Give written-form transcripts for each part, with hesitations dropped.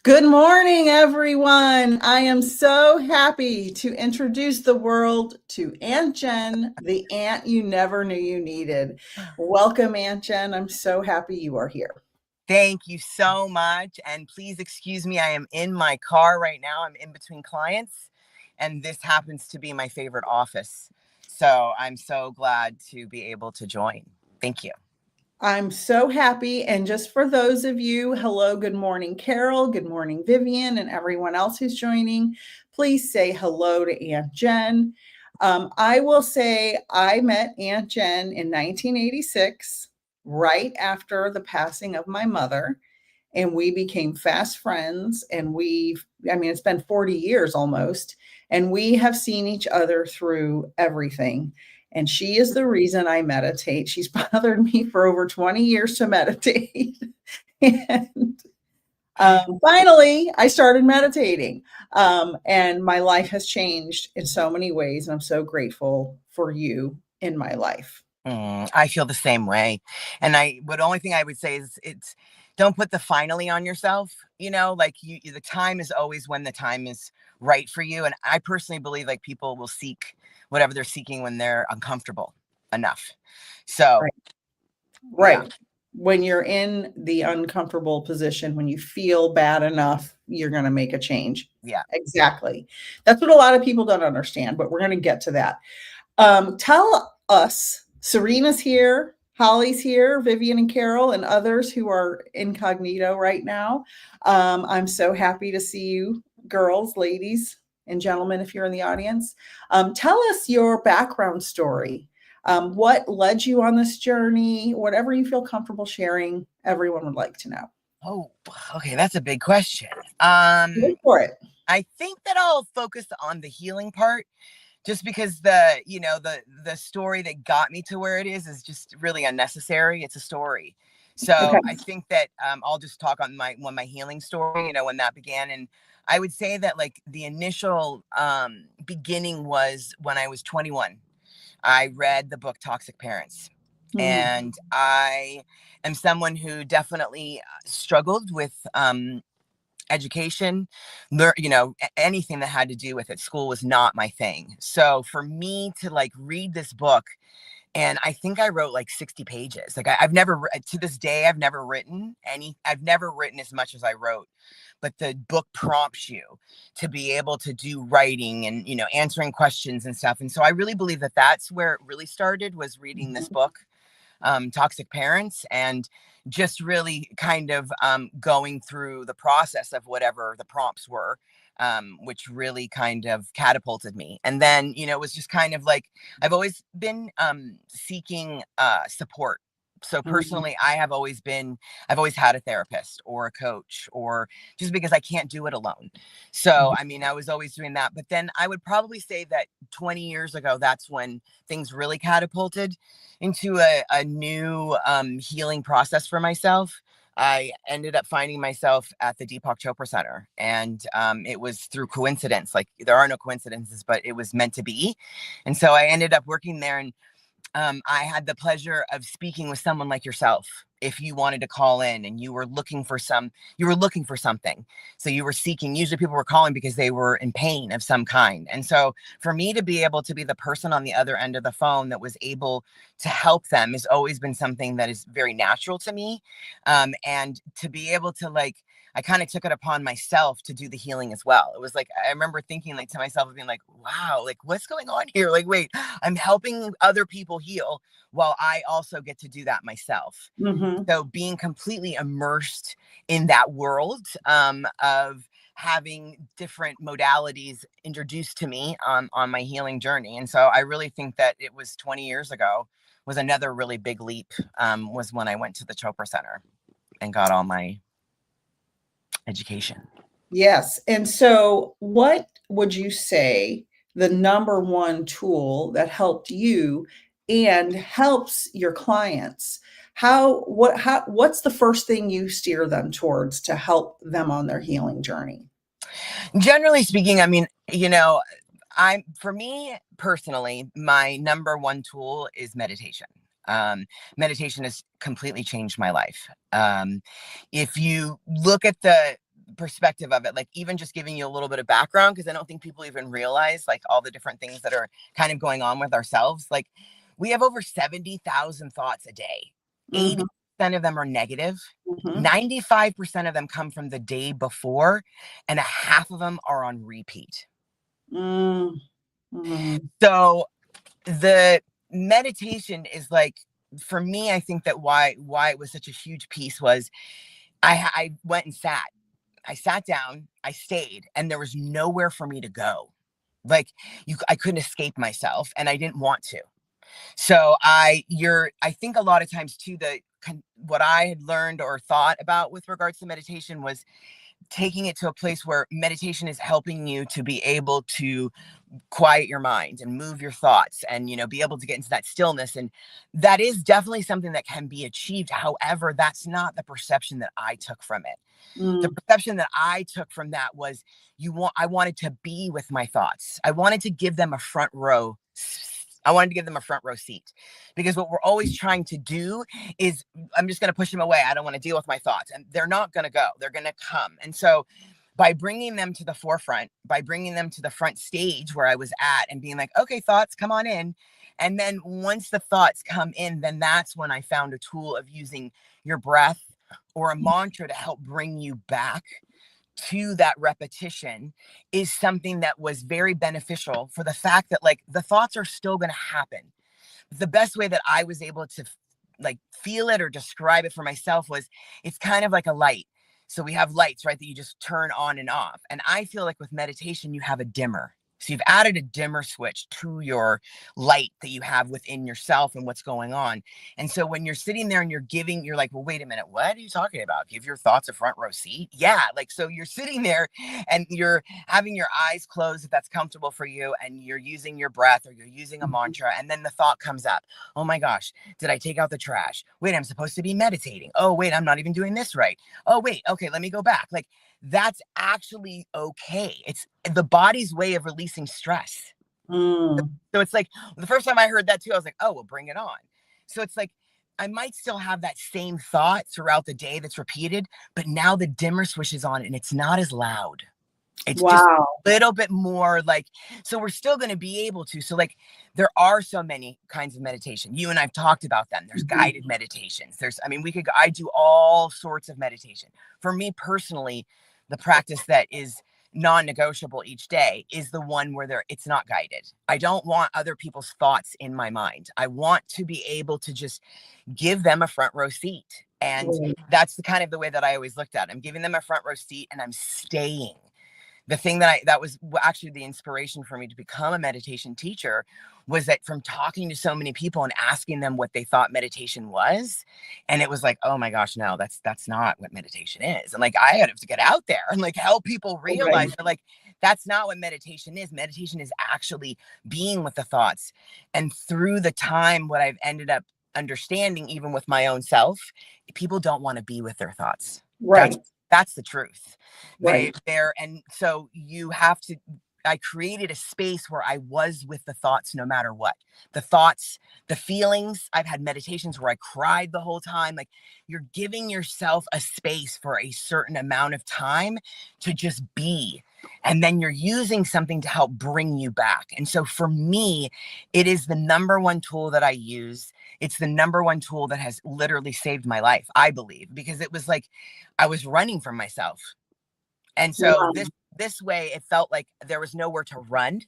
Good morning, everyone. I am so happy to introduce the world to Auntjen, the aunt you never knew you needed. Welcome, Auntjen. I'm so happy you are here. Thank you so much. And please excuse me, I am in my car right now. I'm in between clients, and this happens to be my favorite office. So I'm so glad to be able to join. Thank you. I'm so happy. And just for those of you, hello, good morning, Carol. Good morning, Vivian, and everyone else who's joining. Please say hello to Auntjen. I will say I met Auntjen in 1986, right after the passing of my mother. And we became fast friends. And it's been 40 years almost. And we have seen each other through everything. And she is the reason I meditate. She's bothered me for over 20 years to meditate. and Finally, I started meditating. And my life has changed in so many ways. And I'm so grateful for you in my life. I feel the same way. And the only thing I would say is don't put the finally on yourself. Like the time is always when the time is right for you. And I personally believe like people will seek whatever they're seeking when they're uncomfortable enough. So, Right. yeah. When you're in the uncomfortable position, when you feel bad enough, you're going to make a change. Yeah. Exactly. That's what a lot of people don't understand, but we're going to get to that. Tell us, Serena's here, Holly's here, Vivian and Carol, and others who are incognito right now. I'm so happy to see you, girls, ladies, and gentlemen, if you're in the audience. Tell us your background story. What led you on this journey? Whatever you feel comfortable sharing, everyone would like to know. Oh, okay. That's a big question. Go for it. I think that I'll focus on the healing part just because the story that got me to where it is just really unnecessary. It's a story. So I Okay. think that I'll just talk on my healing story, when that began. And I would say that like the initial beginning was when I was 21. I read the book Toxic Parents. Mhm. And I am someone who definitely struggled with education, anything that had to do with it. School was not my thing. So for me to like read this book, and I think I wrote like 60 pages. Like I've never, to this day, I've never written as much as I wrote, but the book prompts you to be able to do writing and, answering questions and stuff. And so I really believe that that's where it really started, was reading this book, Toxic Parents, and just really kind of going through the process of whatever the prompts were, which really kind of catapulted me. And then, it was just kind of like I've always been seeking support. So Mhm. personally, I've always had a therapist or a coach, or just because I can't do it alone. So, I mean, I was always doing that. But then I would probably say that 20 years ago, that's when things really catapulted into a new healing process for myself. I ended up finding myself at the Deepak Chopra Center, and it was through coincidence. Like there are no coincidences, but it was meant to be. And so I ended up working there, and I had the pleasure of speaking with someone like yourself. If you wanted to call in and you were looking for something. So you were seeking, usually people were calling because they were in pain of some kind. And so for me to be able to be the person on the other end of the phone that was able to help them has always been something that is very natural to me. And to be able to I kind of took it upon myself to do the healing as well. It was like, I remember thinking like to myself, being like, wow, like what's going on here? Like, wait, I'm helping other people heal while I also get to do that myself. Mhm. So being completely immersed in that world of having different modalities introduced to me on my healing journey. And so I really think that it was 20 years ago was another really big leap, was when I went to the Chopra Center and got all my education. Yes. And so, what would you say the number one tool that helped you and helps your clients? What's the first thing you steer them towards to help them on their healing journey? Generally speaking, I mean, for me personally, my number one tool is meditation. Meditation has completely changed my life. If you look at the perspective of it, like even just giving you a little bit of background, because I don't think people even realize like all the different things that are kind of going on with ourselves. Like we have over 70,000 thoughts a day. 80% of them are negative. 95% of them come from the day before, and a half of them are on repeat. So the meditation is like, for me, I think that why it was such a huge piece was I went and I sat down, I stayed, and there was nowhere for me to go. Like I couldn't escape myself, and I didn't want to. So I think a lot of times too, what I had learned or thought about with regards to meditation was taking it to a place where meditation is helping you to be able to quiet your mind and move your thoughts and, be able to get into that stillness. And that is definitely something that can be achieved. However, that's not the perception that I took from it. The perception that I took from that was I wanted to be with my thoughts. I wanted to give them a front row. I wanted to give them a front row seat, because what we're always trying to do is, I'm just going to push them away. I don't want to deal with my thoughts, and they're not going to go. They're going to come. And so by bringing them to the forefront, by bringing them to the front stage where I was at and being like, okay, thoughts, come on in. And then once the thoughts come in, then that's when I found a tool of using your breath or a mantra to help bring you back to that repetition, is something that was very beneficial for the fact that like the thoughts are still going to happen. The best way that I was able to like feel it or describe it for myself was, it's kind of like a light. So we have lights, right, that you just turn on and off. And I feel like with meditation, you have a dimmer. So you've added a dimmer switch to your light that you have within yourself and what's going on. And so when you're sitting there and you're like, well, wait a minute, what are you talking about? Give your thoughts a front row seat? Yeah. Like, so you're sitting there and you're having your eyes closed, if that's comfortable for you, and you're using your breath or you're using a mantra. And then the thought comes up. Oh my gosh, did I take out the trash? Wait, I'm supposed to be meditating. Oh, wait, I'm not even doing this right. Oh, wait. Okay. Let me go back. Like, that's actually okay. It's the body's way of releasing stress. So it's like, the first time I heard that too, I was like, oh, well, bring it on. So it's like, I might still have that same thought throughout the day that's repeated, but now the dimmer switch is on and it's not as loud. It's just a little bit more like, so we're still going to be able to. So like, there are so many kinds of meditation. You and I've talked about them. There's guided meditations. I do all sorts of meditation. For me personally, the practice that is non-negotiable each day is the one where it's not guided. I don't want other people's thoughts in my mind. I want to be able to just give them a front row seat. And that's the kind of the way that I always looked at it. I'm giving them a front row seat and I'm staying. The thing that was actually the inspiration for me to become a meditation teacher was that from talking to so many people and asking them what they thought meditation was. And it was like, oh my gosh, no, that's not what meditation is. And like, I had to get out there and like help people realize that like, that's not what meditation is. Meditation is actually being with the thoughts. And through the time, what I've ended up understanding, even with my own self, people don't want to be with their thoughts. That's the truth. And so you have to, I created a space where I was with the thoughts no matter what. The thoughts, the feelings. I've had meditations where I cried the whole time. Like, you're giving yourself a space for a certain amount of time to just be. And then you're using something to help bring you back. And so for me, it is the number one tool that I use. It's the number one tool that has literally saved my life, I believe, because it was like I was running from myself. And so this way, it felt like there was nowhere to run.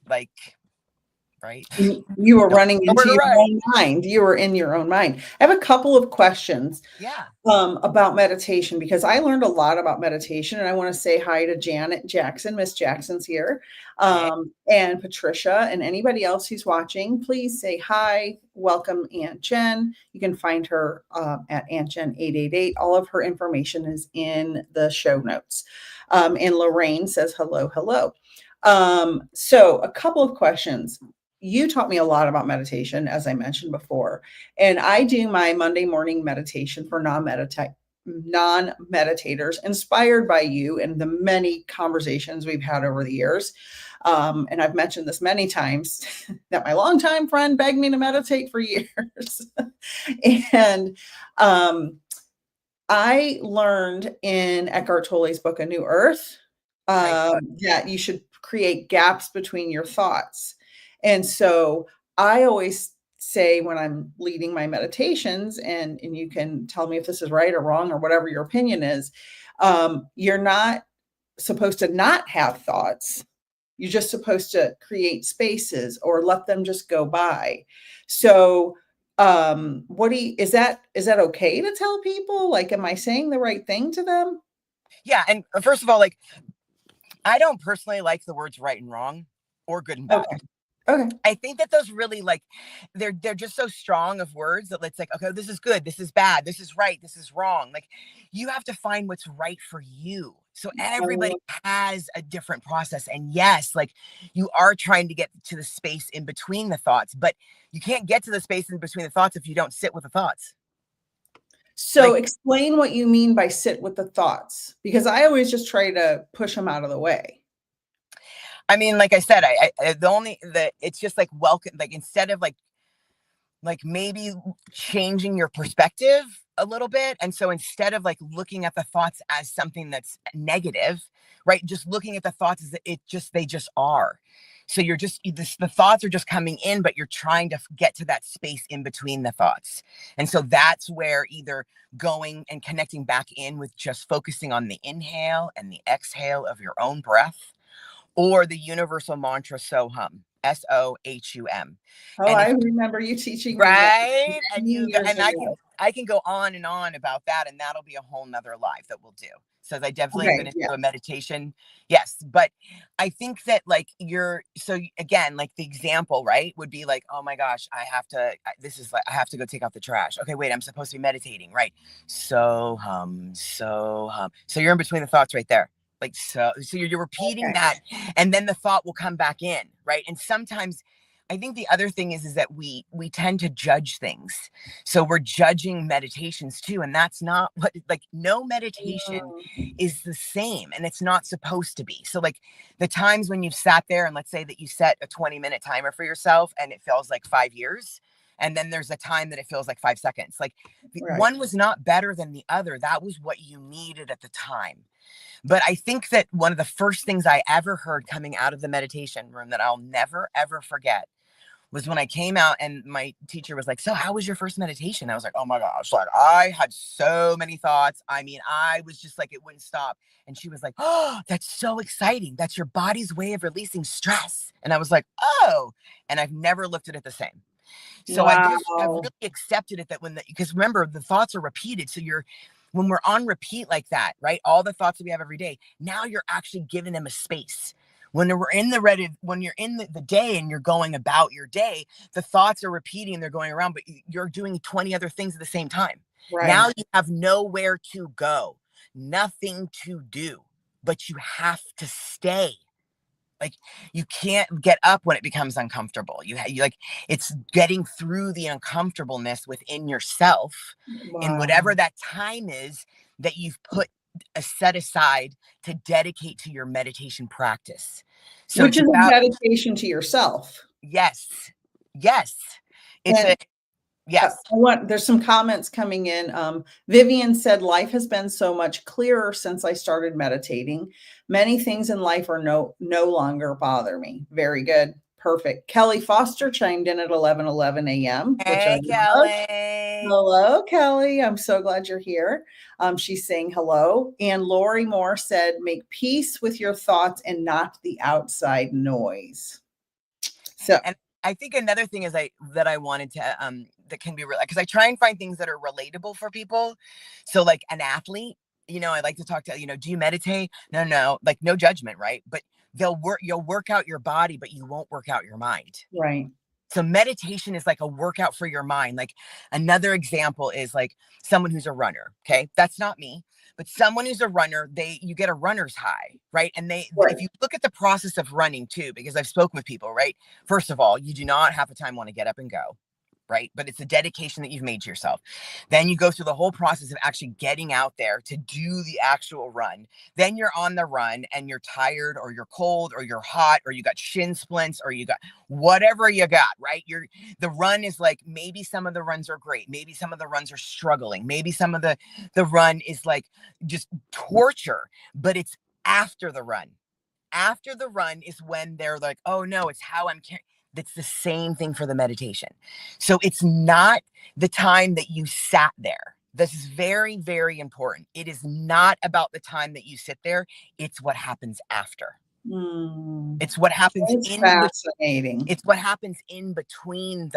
Like, right? You were running into your own mind. You were in your own mind. I have a couple of questions about meditation, because I learned a lot about meditation, and I want to say hi to Janet Jackson. Miss Jackson's here. And Patricia and anybody else who's watching, please say hi. Welcome, Auntjen. You can find her at Auntjen 888. All of her information is in the show notes. And Lorraine says hello, hello. So a couple of questions. You taught me a lot about meditation, as I mentioned before, and I do my Monday morning meditation for non-meditators, inspired by you and the many conversations we've had over the years. And I've mentioned this many times that my longtime friend begged me to meditate for years. And I learned in Eckhart Tolle's book, A New Earth, Nice book. that you should create gaps between your thoughts. And so I always say when I'm leading my meditations, and you can tell me if this is right or wrong or whatever your opinion is, you're not supposed to not have thoughts. You're just supposed to create spaces or let them just go by. So what do you, is that okay to tell people? Like, am I saying the right thing to them? Yeah. And first of all, like, I don't personally like the words right and wrong or good and bad. Okay. Okay. I think that those really like they're just so strong of words that it's like, okay, this is good, this is bad, this is right, this is wrong. Like you have to find what's right for you. So everybody Oh, has a different process. And yes, like you are trying to get to the space in between the thoughts, but you can't get to the space in between the thoughts if you don't sit with the thoughts. so Like, explain what you mean by sit with the thoughts, because I always just try to push them out of the way. I mean, like I said, the only the it's just like welcome, like instead of like maybe changing your perspective a little bit. And so instead of like looking at the thoughts as something that's negative, right? Just looking at the thoughts as they just are. So you're just, the thoughts are just coming in, but you're trying to get to that space in between the thoughts. And so that's where either going and connecting back in with just focusing on the inhale and the exhale of your own breath, or the universal mantra SOHUM, SOHUM. Oh, And I if remember you teaching me that right. And many years and ago. I can go on and on about that, and that'll be a whole nother live that we'll do. So I definitely am Okay, going to yeah. do a meditation. Yes. But I think that like again, like the example, right, would be like, oh my gosh, this is like, I have to go take out the trash. Okay, wait, I'm supposed to be meditating, right? So you're in between the thoughts right there. Like, so you're repeating Okay. that, and then the thought will come back in, right? And sometimes I think the other thing is that we tend to judge things. So we're judging meditations too. And that's not what, like, no meditation Mm, is the same, and it's not supposed to be. So like the times when you've sat there, and let's say that you set a 20-minute timer for yourself and it feels like 5 years. And then there's a time that it feels like 5 seconds. Like right. one was not better than the other. That was what you needed at the time. But I think that one of the first things I ever heard coming out of the meditation room that I'll never, ever forget was when I came out and my teacher was like, so how was your first meditation? I was like, oh my gosh, like I had so many thoughts. I mean, I was just like, it wouldn't stop. And she was like, oh, that's so exciting. That's your body's way of releasing stress. And I was like, oh, and I've never looked at it the same. So I've Wow. really accepted it that because remember, the thoughts are repeated. So when we're on repeat like that, right? All the thoughts that we have every day, now you're actually giving them a space. When you're in the day and you're going about your day, the thoughts are repeating and they're going around, but you're doing 20 other things at the same time. Now Right. you have nowhere to go, nothing to do, but you have to stay. Like you can't get up when it becomes uncomfortable. You like it's getting through the uncomfortableness within yourself in Wow. whatever that time is that you've put a set aside to dedicate to your meditation practice. So Which it's is a about dedication to yourself. yes, yes. It's And a yes. there's some comments coming in. Vivian said, life has been so much clearer since I started meditating. Many things in life are no longer bother me. Very good. Perfect. Kelly Foster chimed in at 11:11 a.m., which I Hey, love. Kelly. Hello, Kelly. I'm so glad you're here. She's saying hello. And Lori Moore said, make peace with your thoughts and not the outside noise. So, And I think another thing is that I wanted to that can be real, because I try and find things that are relatable for people. So like an athlete, I like to talk to, do you meditate? No, like no judgment, right? But you'll work out your body, but you won't work out your mind. right, So meditation is like a workout for your mind. Like another example is like someone who's a runner. Okay. That's not me, but someone who's a runner, you get a runner's high, right? And right, if you look at the process of running too, because I've spoken with people, right? First of all, you do not half the time want to get up and go. right? But it's a dedication that you've made to yourself. Then you go through the whole process of actually getting out there to do the actual run. Then you're on the run and you're tired or you're cold or you're hot or you got shin splints or you got whatever you got, right? The run is like, maybe some of the runs are great. Maybe some of the runs are struggling. Maybe some of the run is like just torture, but it's after the run. After the run is when they're like, oh no, it's how I'm carrying. That's the same thing for the meditation. So it's not the time that you sat there. This is very, very important. It is not about the time that you sit there. It's what happens after. It's what happens It's fascinating. it's what happens in between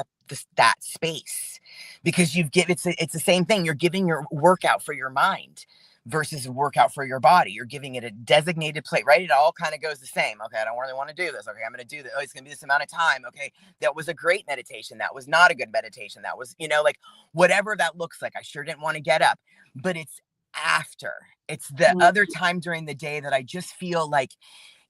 that space, because it's the same thing. You're giving your workout for your mind versus a workout for your body. You're giving it a designated plate, right? It all kind of goes the same. Okay, I don't really want to do this. Okay, I'm going to do this. Oh, it's going to be this amount of time. Okay, that was a great meditation. That was not a good meditation. That was, like whatever that looks like. I sure didn't want to get up, but it's after. It's the other time during the day that I just feel like,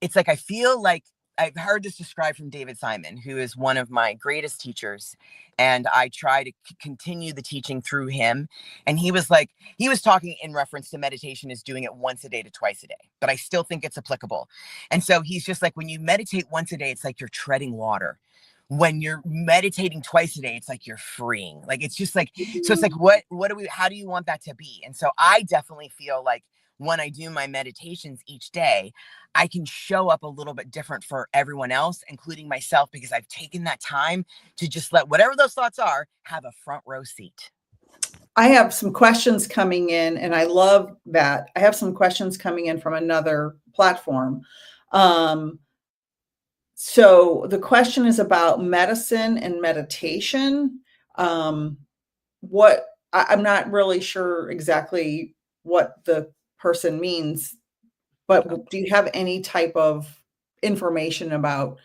it's like, I feel like I've heard this described from David Simon, who is one of my greatest teachers. And I try to continue the teaching through him. And he was talking in reference to meditation as doing it once a day to twice a day, but I still think it's applicable. And so he's just like, when you meditate once a day, it's like you're treading water. When you're meditating twice a day, it's like you're freeing. Like, it's just like, so it's like, how do you want that to be? And so I definitely feel like when I do my meditations each day, I can show up a little bit different for everyone else, including myself, because I've taken that time to just let whatever those thoughts are have a front row seat. I have some questions coming in, and I love that. I have some questions coming in from another platform. So the question is about medicine and meditation. I'm not really sure exactly what the person means, but do you have any type of information about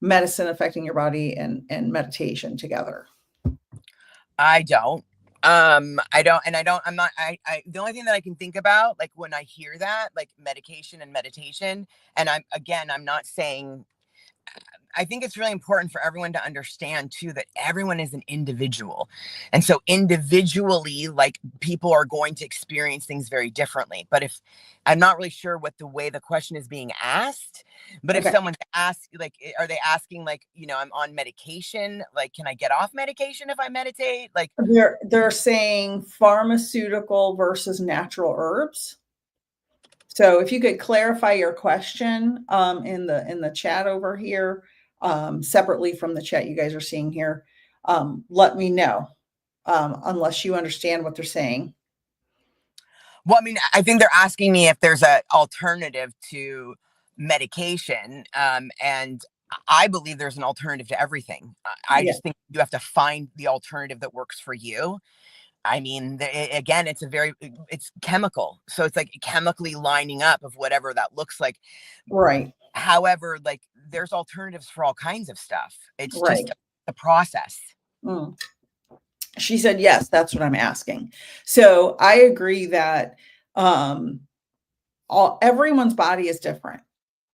medicine affecting your body and meditation together? I don't. I don't, and I don't, I'm not, the only thing that I can think about, like when I hear that, like medication and meditation, and I'm not saying, I think it's really important for everyone to understand too, that everyone is an individual. And so individually, like, people are going to experience things very differently. But if I'm not really sure what the way the question is being asked, but if someone's asked, like, are they asking, like, I'm on medication, like, can I get off medication if I meditate? Like, They're saying pharmaceutical versus natural herbs. So if you could clarify your question in the chat over here, separately from the chat you guys are seeing here, let me know, unless you understand what they're saying. Well, I mean, I think they're asking me if there's an alternative to medication. And I believe there's an alternative to everything. I just think you have to find the alternative that works for you. I mean, again, it's chemical. So it's like chemically lining up of whatever that looks like. Right. However, like, there's alternatives for all kinds of stuff. It's Right. just the process. She said, yes, that's what I'm asking. So I agree that everyone's body is different.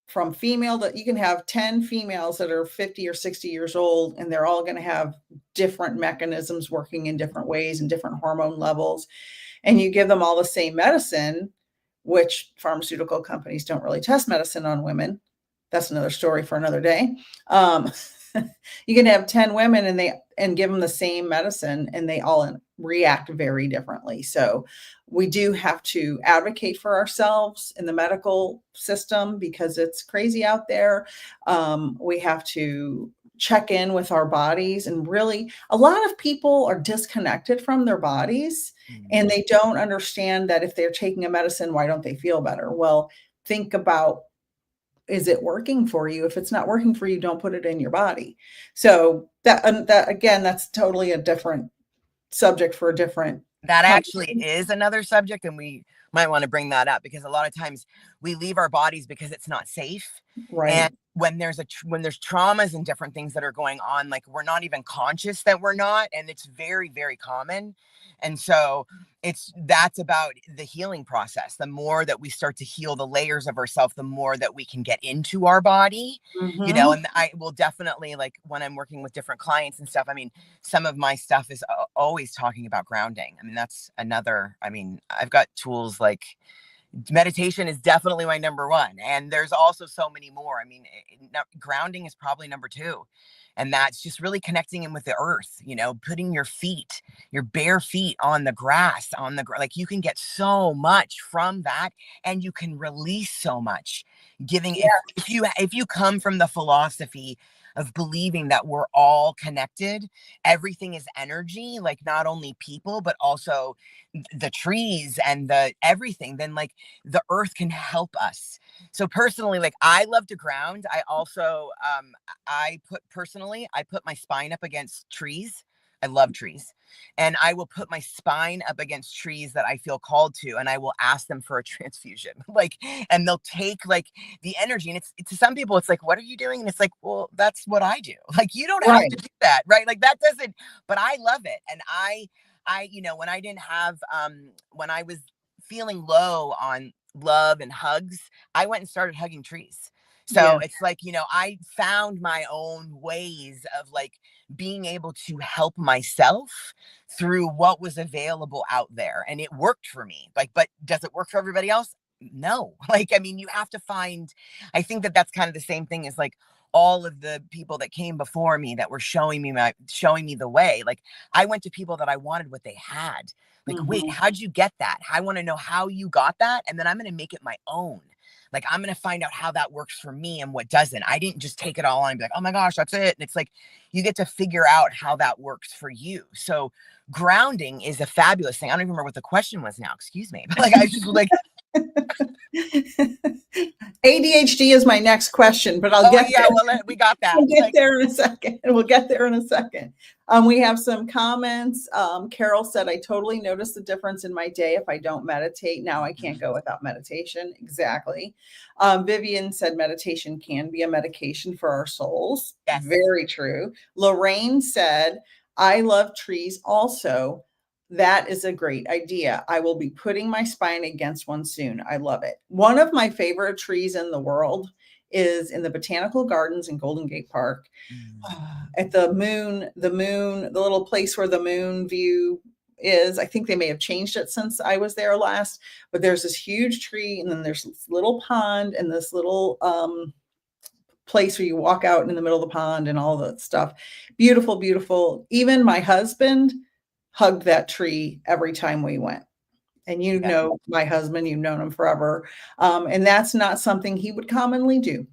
From female, that you can have 10 females that are 50 or 60 years old, and they're all going to have different mechanisms working in different ways and different hormone levels. And you give them all the same medicine, which pharmaceutical companies don't really test medicine on women. That's another story for another day. You can have 10 women and give them the same medicine, and they all react very differently. So we do have to advocate for ourselves in the medical system because it's crazy out there. We have to check in with our bodies, and really, a lot of people are disconnected from their bodies, and they don't understand that if they're taking a medicine, why don't they feel better? Well, think about, is it working for you? If it's not working for you, don't put it in your body. So that again, that's totally a different subject for a different. That actually is another subject, and we might want to bring that up, because a lot of times we leave our bodies because it's not safe. Right. And when there's traumas and different things that are going on, like we're not even conscious that we're not, and it's very, very common. And so that's about the healing process. The more that we start to heal the layers of ourselves, the more that we can get into our body, Mm-hmm. and I will definitely, like when I'm working with different clients and stuff, I mean, some of my stuff is always talking about grounding. I mean, that's another, I mean, I've got tools like meditation is definitely my number one. And there's also so many more. I mean, grounding is probably number two. And that's just really connecting in with the earth, putting your bare feet on the grass, like you can get so much from that, and you can release so much giving. Yeah. If you come from the philosophy of believing that we're all connected, everything is energy, like not only people, but also the trees and the everything, then like the earth can help us. So personally, like I love to ground. I also I put my spine up against trees. I love trees. And I will put my spine up against trees that I feel called to, and I will ask them for a transfusion. Like, and they'll take like the energy. And it's to some people, it's like, what are you doing? And it's like, well, that's what I do. Like, you don't have Right. to do that, right? Like that doesn't, but I love it. And when I didn't have when I was feeling low on love and hugs, I went and started hugging trees. So Yeah. it's like, I found my own ways of like being able to help myself through what was available out there. And it worked for me. Like, but does it work for everybody else? No. Like, I mean, you have to find, I think that that's kind of the same thing as like all of the people that came before me that were showing me the way. Like, I went to people that I wanted what they had. Like, wait, Mm-hmm. how'd you get that? I want to know how you got that. And then I'm going to make it my own. Like, I'm going to find out how that works for me and what doesn't. I didn't just take it all on and be like, oh my gosh, that's it. And it's like, you get to figure out how that works for you. So grounding is a fabulous thing. I don't even remember what the question was now. Excuse me. But like, I just like, ADHD is my next question, but I'll oh get yeah, there. well, we got that. We'll get Like, there in a second. We'll get there in a second. We have some comments. Carol said, I totally notice the difference in my day if I don't meditate. Now I can't go without meditation. Exactly. Vivian said, meditation can be a medication for our souls. yes. Very true. Lorraine said, I love trees also. That is a great idea. I will be putting my spine against one soon. I love it. One of my favorite trees in the world is in the botanical gardens in Golden Gate Park at the little place where the moon view is. I think they may have changed it since I was there last, but there's this huge tree, and then there's this little pond and this little place where you walk out in the middle of the pond and all that stuff. Beautiful, beautiful. Even my husband hugged that tree every time we went. And Yeah. my husband, you've known him forever. And that's not something he would commonly do,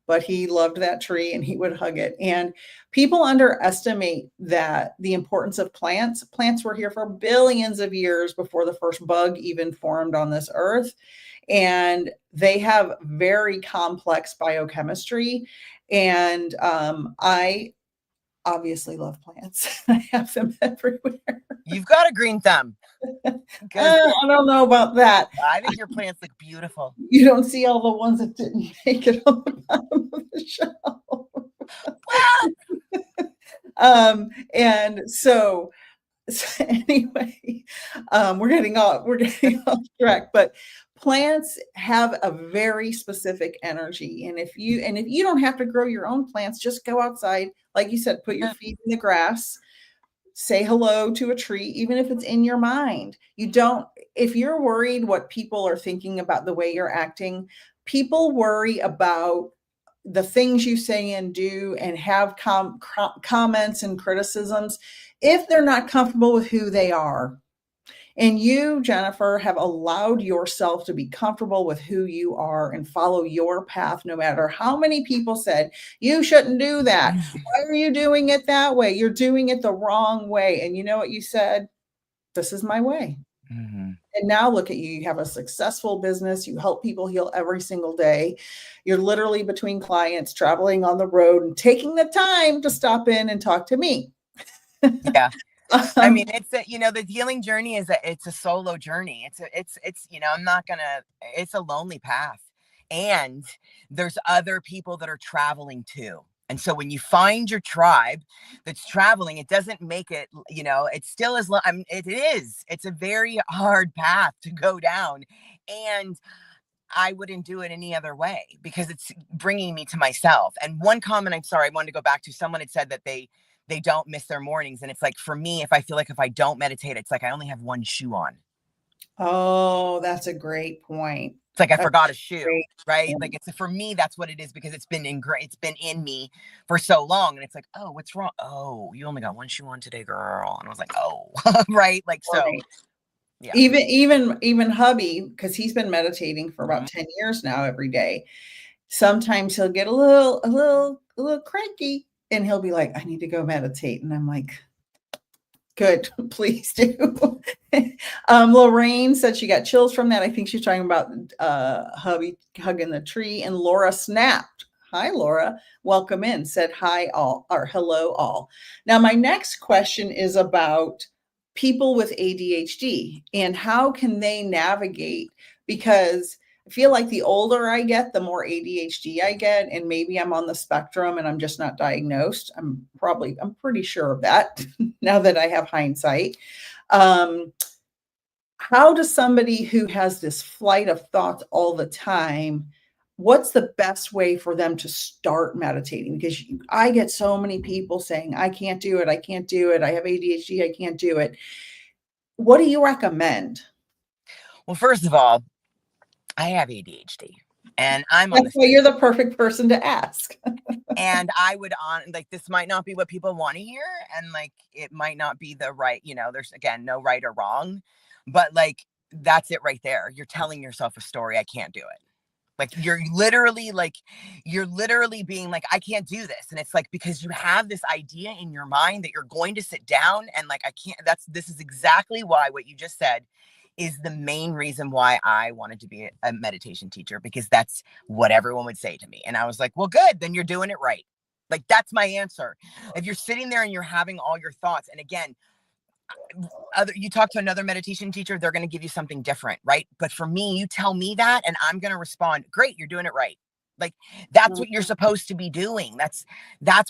but he loved that tree and he would hug it. And people underestimate that the importance of plants. Plants were here for billions of years before the first bug even formed on this earth. And they have very complex biochemistry. And I obviously love plants. I have them everywhere. You've got a green thumb. Because I don't know about that. I think your plants look beautiful. You don't see all the ones that didn't make it on the bottom of the shelf. And so anyway, we're getting off track, but plants have a very specific energy. And if you don't have to grow your own plants, just go outside. Like you said, put your feet in the grass, say hello to a tree, even if it's in your mind. If you're worried what people are thinking about the way you're acting, people worry about the things you say and do and have comments and criticisms if they're not comfortable with who they are. And you, Jennifer, have allowed yourself to be comfortable with who you are and follow your path, no matter how many people said, you shouldn't do that. Why are you doing it that way? You're doing it the wrong way. And you know what you said? This is my way. Mm-hmm. And now look at you. You have a successful business. You help people heal every single day. You're literally between clients, traveling on the road and taking the time to stop in and talk to me. Yeah. I mean, the healing journey it's a solo journey. It's I'm not gonna, it's a lonely path. and there's other people that are traveling too. And so when you find your tribe that's traveling, it doesn't make it, it still is, I mean, it's a very hard path to go down. And I wouldn't do it any other way because it's bringing me to myself. And one comment, I'm sorry, I wanted to go back to, someone had said that they don't miss their mornings. And it's like, for me, if I feel like if I don't meditate, it's like I only have one shoe on. Oh, that's a great point. It's like I That's forgot a shoe, great right? point. Like, it's, for me, that's what it is, because it's been in me for so long. And it's like, oh, what's wrong? Oh, you only got one shoe on today, girl. And I was like, oh, right. Like, so Right. yeah. Even hubby, because he's been meditating for about Mhm. 10 years now every day. Sometimes he'll get a little cranky and he'll be like, I need to go meditate. And I'm like, good, please do. Lorraine said she got chills from that. I think she's talking about hubby hugging the tree. And Laura snapped. Hi, Laura. Welcome in. Said hi all, or hello all. Now, my next question is about people with ADHD and how can they navigate, because I feel like the older I get, the more ADHD I get, and maybe I'm on the spectrum and I'm just not diagnosed. I'm pretty sure of that now that I have hindsight. How does somebody who has this flight of thoughts all the time, what's the best way for them to start meditating? Because I get so many people saying, I can't do it. I can't do it. I have ADHD. I can't do it. What do you recommend? Well, first of all, I have ADHD and I'm on That's the why you're the perfect person to ask. and I would like, this might not be what people want to hear, and like it might not be the right, there's, again, no right or wrong, but like that's it right there. You're telling yourself a story. I can't do it. Like you're literally being like, I can't do this. And it's like, because you have this idea in your mind that you're going to sit down and like, I can't, this is exactly why what you just said is the main reason why I wanted to be a meditation teacher, because that's what everyone would say to me. And I was like, well, good, then you're doing it right. Like, that's my answer. If you're sitting there and you're having all your thoughts, and again, you talk to another meditation teacher, they're going to give you something different, right? But for me, you tell me that and I'm going to respond, great, you're doing it right. Like, that's what you're supposed to be doing. That's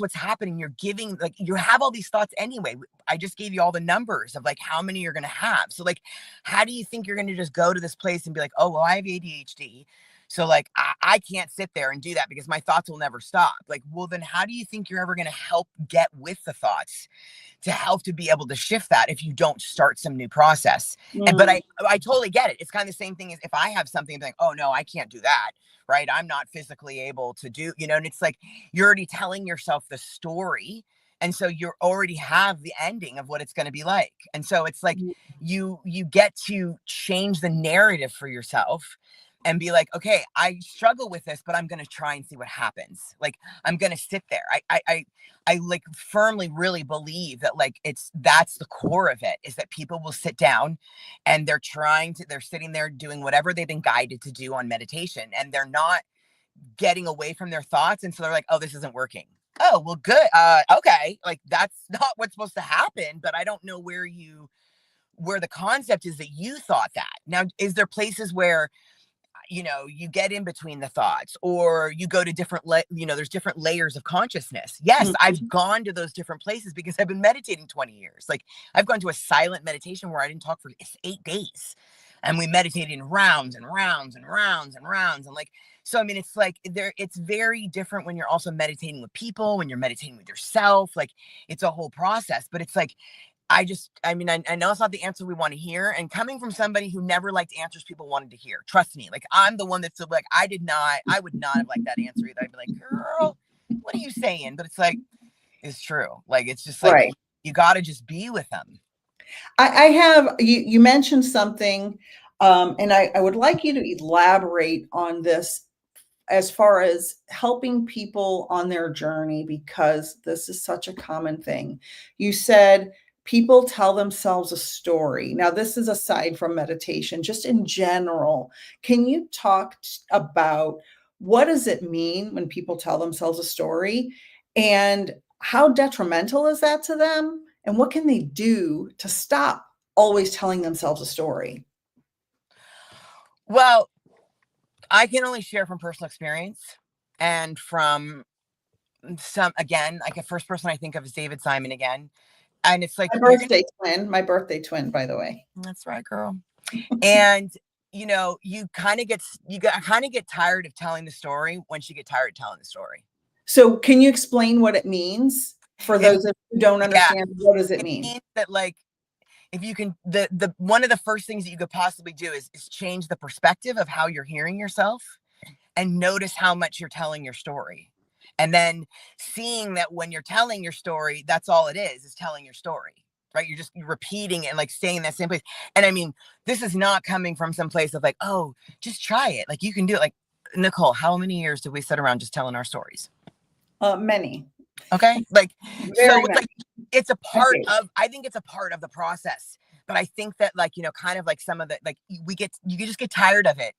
what's happening. You're giving, like, you have all these thoughts anyway. I just gave you all the numbers of like how many you're going to have. So like, how do you think you're going to just go to this place and be like, oh, well, I have ADHD, so like I can't sit there and do that because my thoughts will never stop. Like, well, then how do you think you're ever going to help get with the thoughts, to help to be able to shift that, if you don't start some new process? But I totally get it. It's kind of the same thing as if I have something like, oh no, I can't do that, right? I'm not physically able to do, and it's like, you're already telling yourself the story. And so you already have the ending of what it's going to be like. And so it's like, you get to change the narrative for yourself and be like, okay, I struggle with this, but I'm going to try and see what happens. Like, I'm going to sit there. I like firmly really believe that like that's the core of it, is that people will sit down and they're sitting there doing whatever they've been guided to do on meditation, and they're not getting away from their thoughts. And so they're like, oh, this isn't working. Oh, well, good. Okay. Like, that's not what's supposed to happen, but I don't know where the concept is that you thought that. Now, is there places where you get in between the thoughts, or you go to different, there's different layers of consciousness. Yes, I've gone to those different places because I've been meditating 20 years. Like, I've gone to a silent meditation where I didn't talk for 8 days, and we meditated in rounds and rounds and rounds and rounds. And like, so, I mean, it's like it's very different when you're also meditating with people, when you're meditating with yourself. Like, it's a whole process. But it's like, I mean, I know it's not the answer we want to hear. And coming from somebody who never liked answers people wanted to hear, trust me, like, I'm the one that's like, I would not have liked that answer either. I'd be like, girl, what are you saying? But it's like, it's true. Like, it's just like, Right. you got to just be with them. I have, you mentioned something, and I would like you to elaborate on this as far as helping people on their journey, because this is such a common thing. You said people tell themselves a story. Now, this is aside from meditation, just in general. Can you talk about what does it mean when people tell themselves a story, and how detrimental is that to them? And what can they do to stop always telling themselves a story? Well, I can only share from personal experience and from some, again, like the first person I think of is David Simon again. And it's like, my birthday twin, by the way. That's right, girl. And, you kind of get tired of telling the story once you get tired of telling the story. So can you explain what it means for those who don't understand? Yeah, what does it mean? Means that, like, if you can, the one of the first things that you could possibly do is change the perspective of how you're hearing yourself and notice how much you're telling your story. And then seeing that when you're telling your story, that's all it is telling your story, right? You're just repeating it and like staying in that same place. And I mean, this is not coming from some place of like, oh, just try it. Like you can do it. Like, Nicole, how many years did we sit around just telling our stories? Many. Okay. Like, so it's like, it's a part of, I think it's a part of the process. But I think that, like, kind of like some of the, like, you just get tired of it.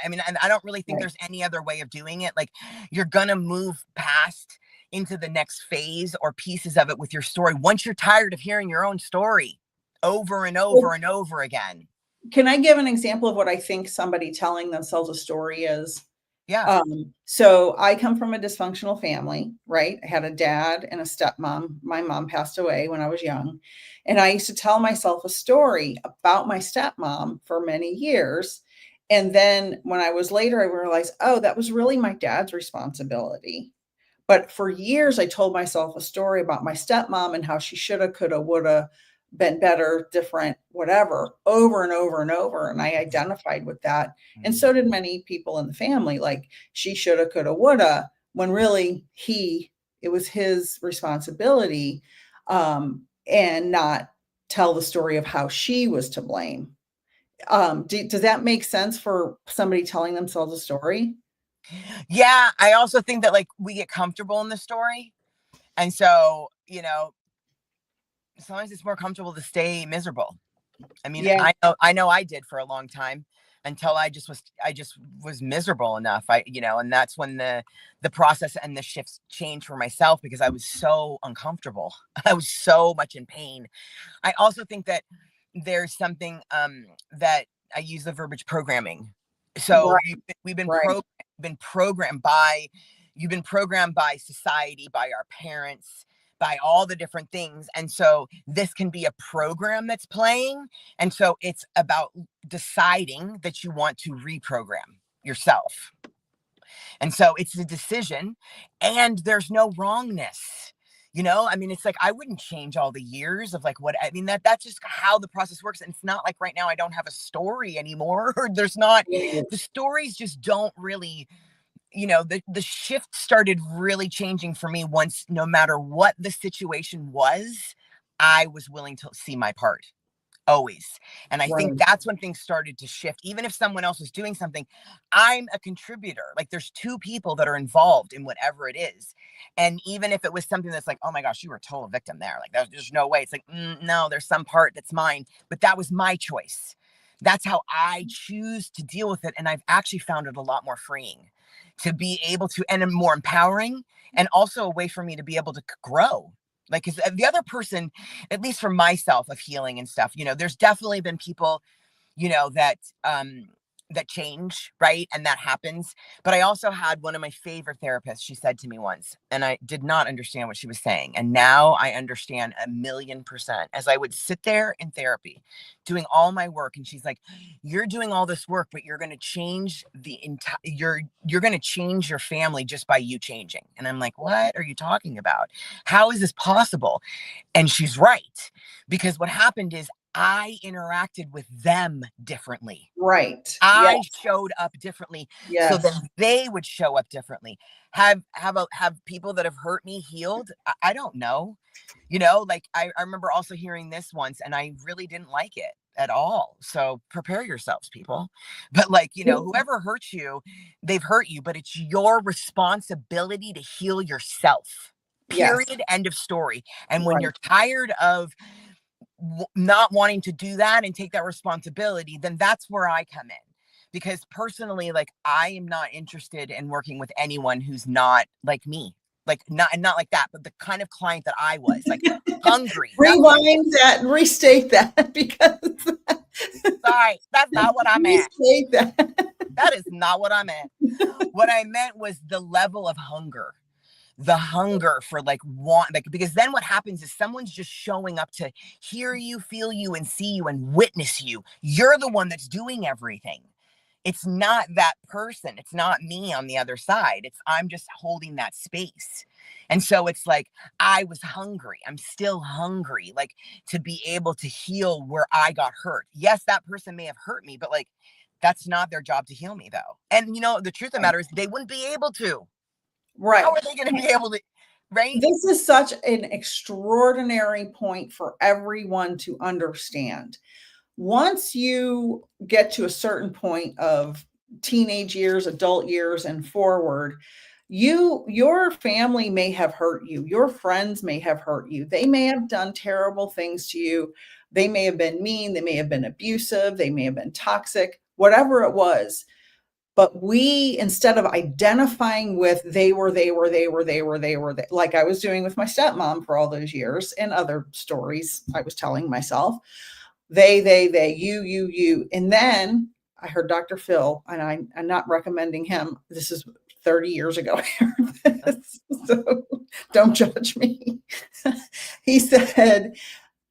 I mean, and I don't really think there's any other way of doing it. Like, you're going to move past into the next phase or pieces of it with your story once you're tired of hearing your own story over and over and over again. Can I give an example of what I think somebody telling themselves a story is? Yeah. So I come from a dysfunctional family, right? I had a dad and a stepmom. My mom passed away when I was young. And I used to tell myself a story about my stepmom for many years. And then when I was later, I realized, oh, that was really my dad's responsibility. But for years, I told myself a story about my stepmom and how she shoulda, coulda, woulda been better, different, whatever, over and over and over. And I identified with that. And so did many people in the family, like she shoulda, coulda, woulda, when really it was his responsibility, and not tell the story of how she was to blame. Does that make sense for somebody telling themselves a story? Yeah. I also think that, like, we get comfortable in the story. And so, sometimes it's more comfortable to stay miserable. I mean, Yeah. I know I did for a long time until I just was miserable enough. And that's when the process and the shifts changed for myself because I was so uncomfortable. I was so much in pain. I also think that there's something that I use the verbiage programming. So we've been programmed by society, by our parents, by all the different things. And so this can be a program that's playing. And so it's about deciding that you want to reprogram yourself. And so it's a decision and there's no wrongness. I mean, it's like, I wouldn't change all the years of like what, I mean, that's just how the process works. And it's not like right now I don't have a story anymore, or there's not, the stories just don't really, the shift started really changing for me once, no matter what the situation was, I was willing to see my part. Always. And I think that's when things started to shift. Even if someone else was doing something, I'm a contributor. Like, there's two people that are involved in whatever it is. And even if it was something that's like, oh my gosh, you were a total victim there. Like, there's no way. It's like, no, there's some part that's mine, but that was my choice. That's how I choose to deal with it. And I've actually found it a lot more freeing to be able to, and more empowering, and also a way for me to be able to grow. Like, cause the other person, at least for myself of healing and stuff, there's definitely been people, that change, right? And that happens. But I also had one of my favorite therapists. She said to me once, and I did not understand what she was saying. And now I understand 1,000,000%, as I would sit there in therapy doing all my work. And she's like, you're doing all this work, but you're going to change the entire, you're going to change your family just by you changing. And I'm like, what are you talking about? How is this possible? And she's right. Because what happened is I interacted with them differently. Right. I showed up differently. Yes. So then they would show up differently. Have people that have hurt me healed? I don't know. Like I remember also hearing this once and I really didn't like it at all. So prepare yourselves, people. But like, whoever hurts you, they've hurt you, but it's your responsibility to heal yourself. Period. End of story. And when you're tired of not wanting to do that and take that responsibility, then that's where I come in. Because personally, like, I am not interested in working with anyone who's not like me. Like, not like that, but the kind of client that I was, like, hungry. Rewind that and restate that, because sorry, that's not what I meant. Restate that. That is not what I meant. What I meant was the level of hunger. The hunger for like because then what happens is someone's just showing up to hear you, feel you, and see you and witness you. You're the one that's doing everything. It's not that person. It's not me on the other side. I'm just holding that space. And so it's like, I was hungry. I'm still hungry, like to be able to heal where I got hurt. Yes, that person may have hurt me, but like, that's not their job to heal me though. And the truth of the matter is they wouldn't be able to. Right. How are they going to be able to, right? This is such an extraordinary point for everyone to understand. Once you get to a certain point of teenage years, adult years, and forward, your family may have hurt you. Your friends may have hurt you. They may have done terrible things to you. They may have been mean. They may have been abusive. They may have been toxic, whatever it was. But we, instead of identifying with they were, like I was doing with my stepmom for all those years and other stories I was telling myself, they, you. And then I heard Dr. Phil, and I'm not recommending him. This is 30 years ago. So don't judge me. He said,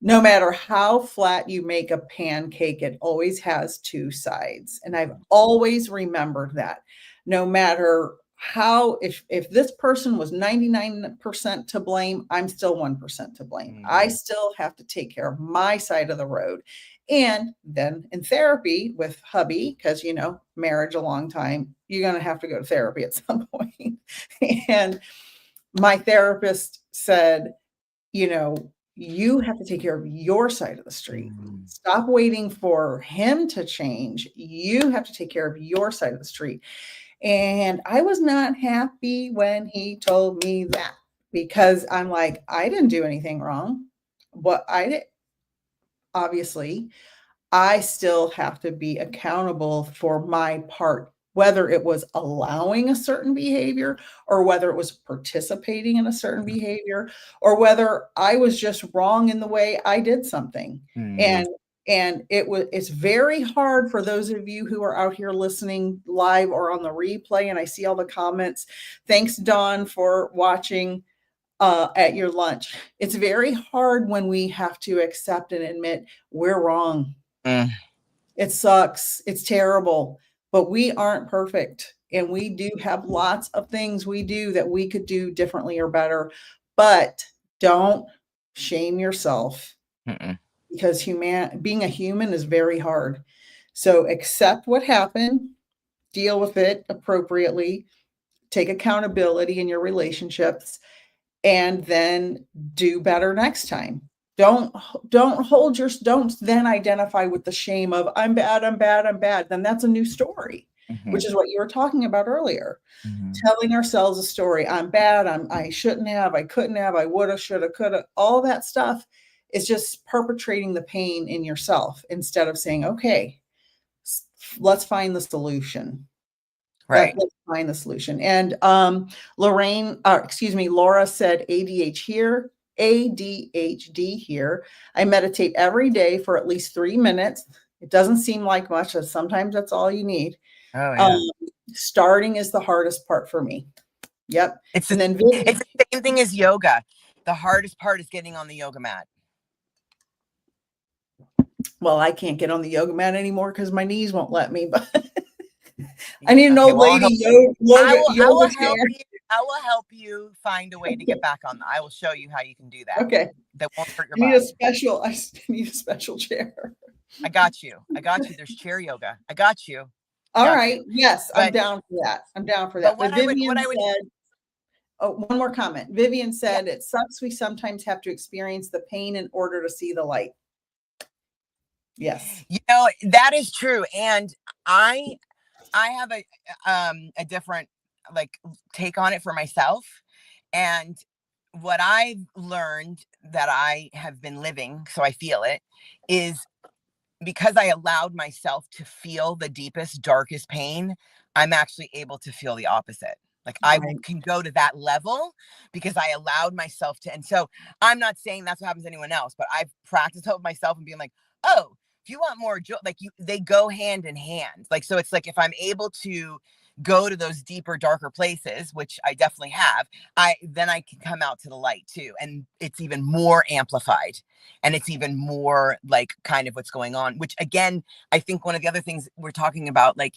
no matter how flat you make a pancake, it always has two sides. And I've always remembered that. No matter how, if this person was 99% to blame, I'm still 1% to blame. I still have to take care of my side of the road. And then in therapy with hubby, because marriage a long time, you're going to have to go to therapy at some point. And my therapist said, you have to take care of your side of the street. Stop waiting for him to change. You have to take care of your side of the street. And I was not happy when he told me that, because I'm like, I didn't do anything wrong. What I did, obviously, I still have to be accountable for my part, whether it was allowing a certain behavior or whether it was participating in a certain behavior or whether I was just wrong in the way I did something. And it's very hard for those of you who are out here listening live or on the replay. And I see all the comments. Thanks, Dawn, for watching at your lunch. It's very hard when we have to accept and admit we're wrong. It sucks. It's terrible, but we aren't perfect. And we do have lots of things we do that we could do differently or better, but don't shame yourself because being a human is very hard. So accept what happened, deal with it appropriately, take accountability in your relationships, and then do better next time. Don't then identify with the shame of I'm bad. Then that's a new story, which is what you were talking about earlier. Telling ourselves a story. I'm bad. I shouldn't have, I couldn't have, I woulda, shoulda, coulda. All that stuff is just perpetrating the pain in yourself instead of saying, okay, let's find the solution. Right. Let's find the solution. And Laura said ADHD here. I meditate every day for at least 3 minutes. It doesn't seem like much. Sometimes that's all you need. Oh, yeah. Starting is the hardest part for me. Yep. It's the same thing as yoga. The hardest part is getting on the yoga mat. Well, I can't get on the yoga mat anymore because my knees won't let me, but I need an old lady yoga chair. I will help you find a way to get back on. I will show you how you can do that. Okay. That won't hurt your body. I need a special chair. I got you. There's chair yoga. I got you. All right. Yes, I'm down for that. But Vivian said, one more comment. Vivian said, it sucks we sometimes have to experience the pain in order to see the light. Yes. That is true. And I have a different take on it for myself. And what I've learned that I have been living, so I feel it, is because I allowed myself to feel the deepest, darkest pain, I'm actually able to feel the opposite. I can go to that level because I allowed myself to. And so I'm not saying that's what happens to anyone else, but I've practiced it with myself and being like, oh, if you want more joy, like they go hand in hand. Like, so it's like, if I'm able to go to those deeper, darker places, which I definitely have, then I can come out to the light too. And it's even more amplified, and it's even more like kind of what's going on, which again, I think one of the other things we're talking about, like,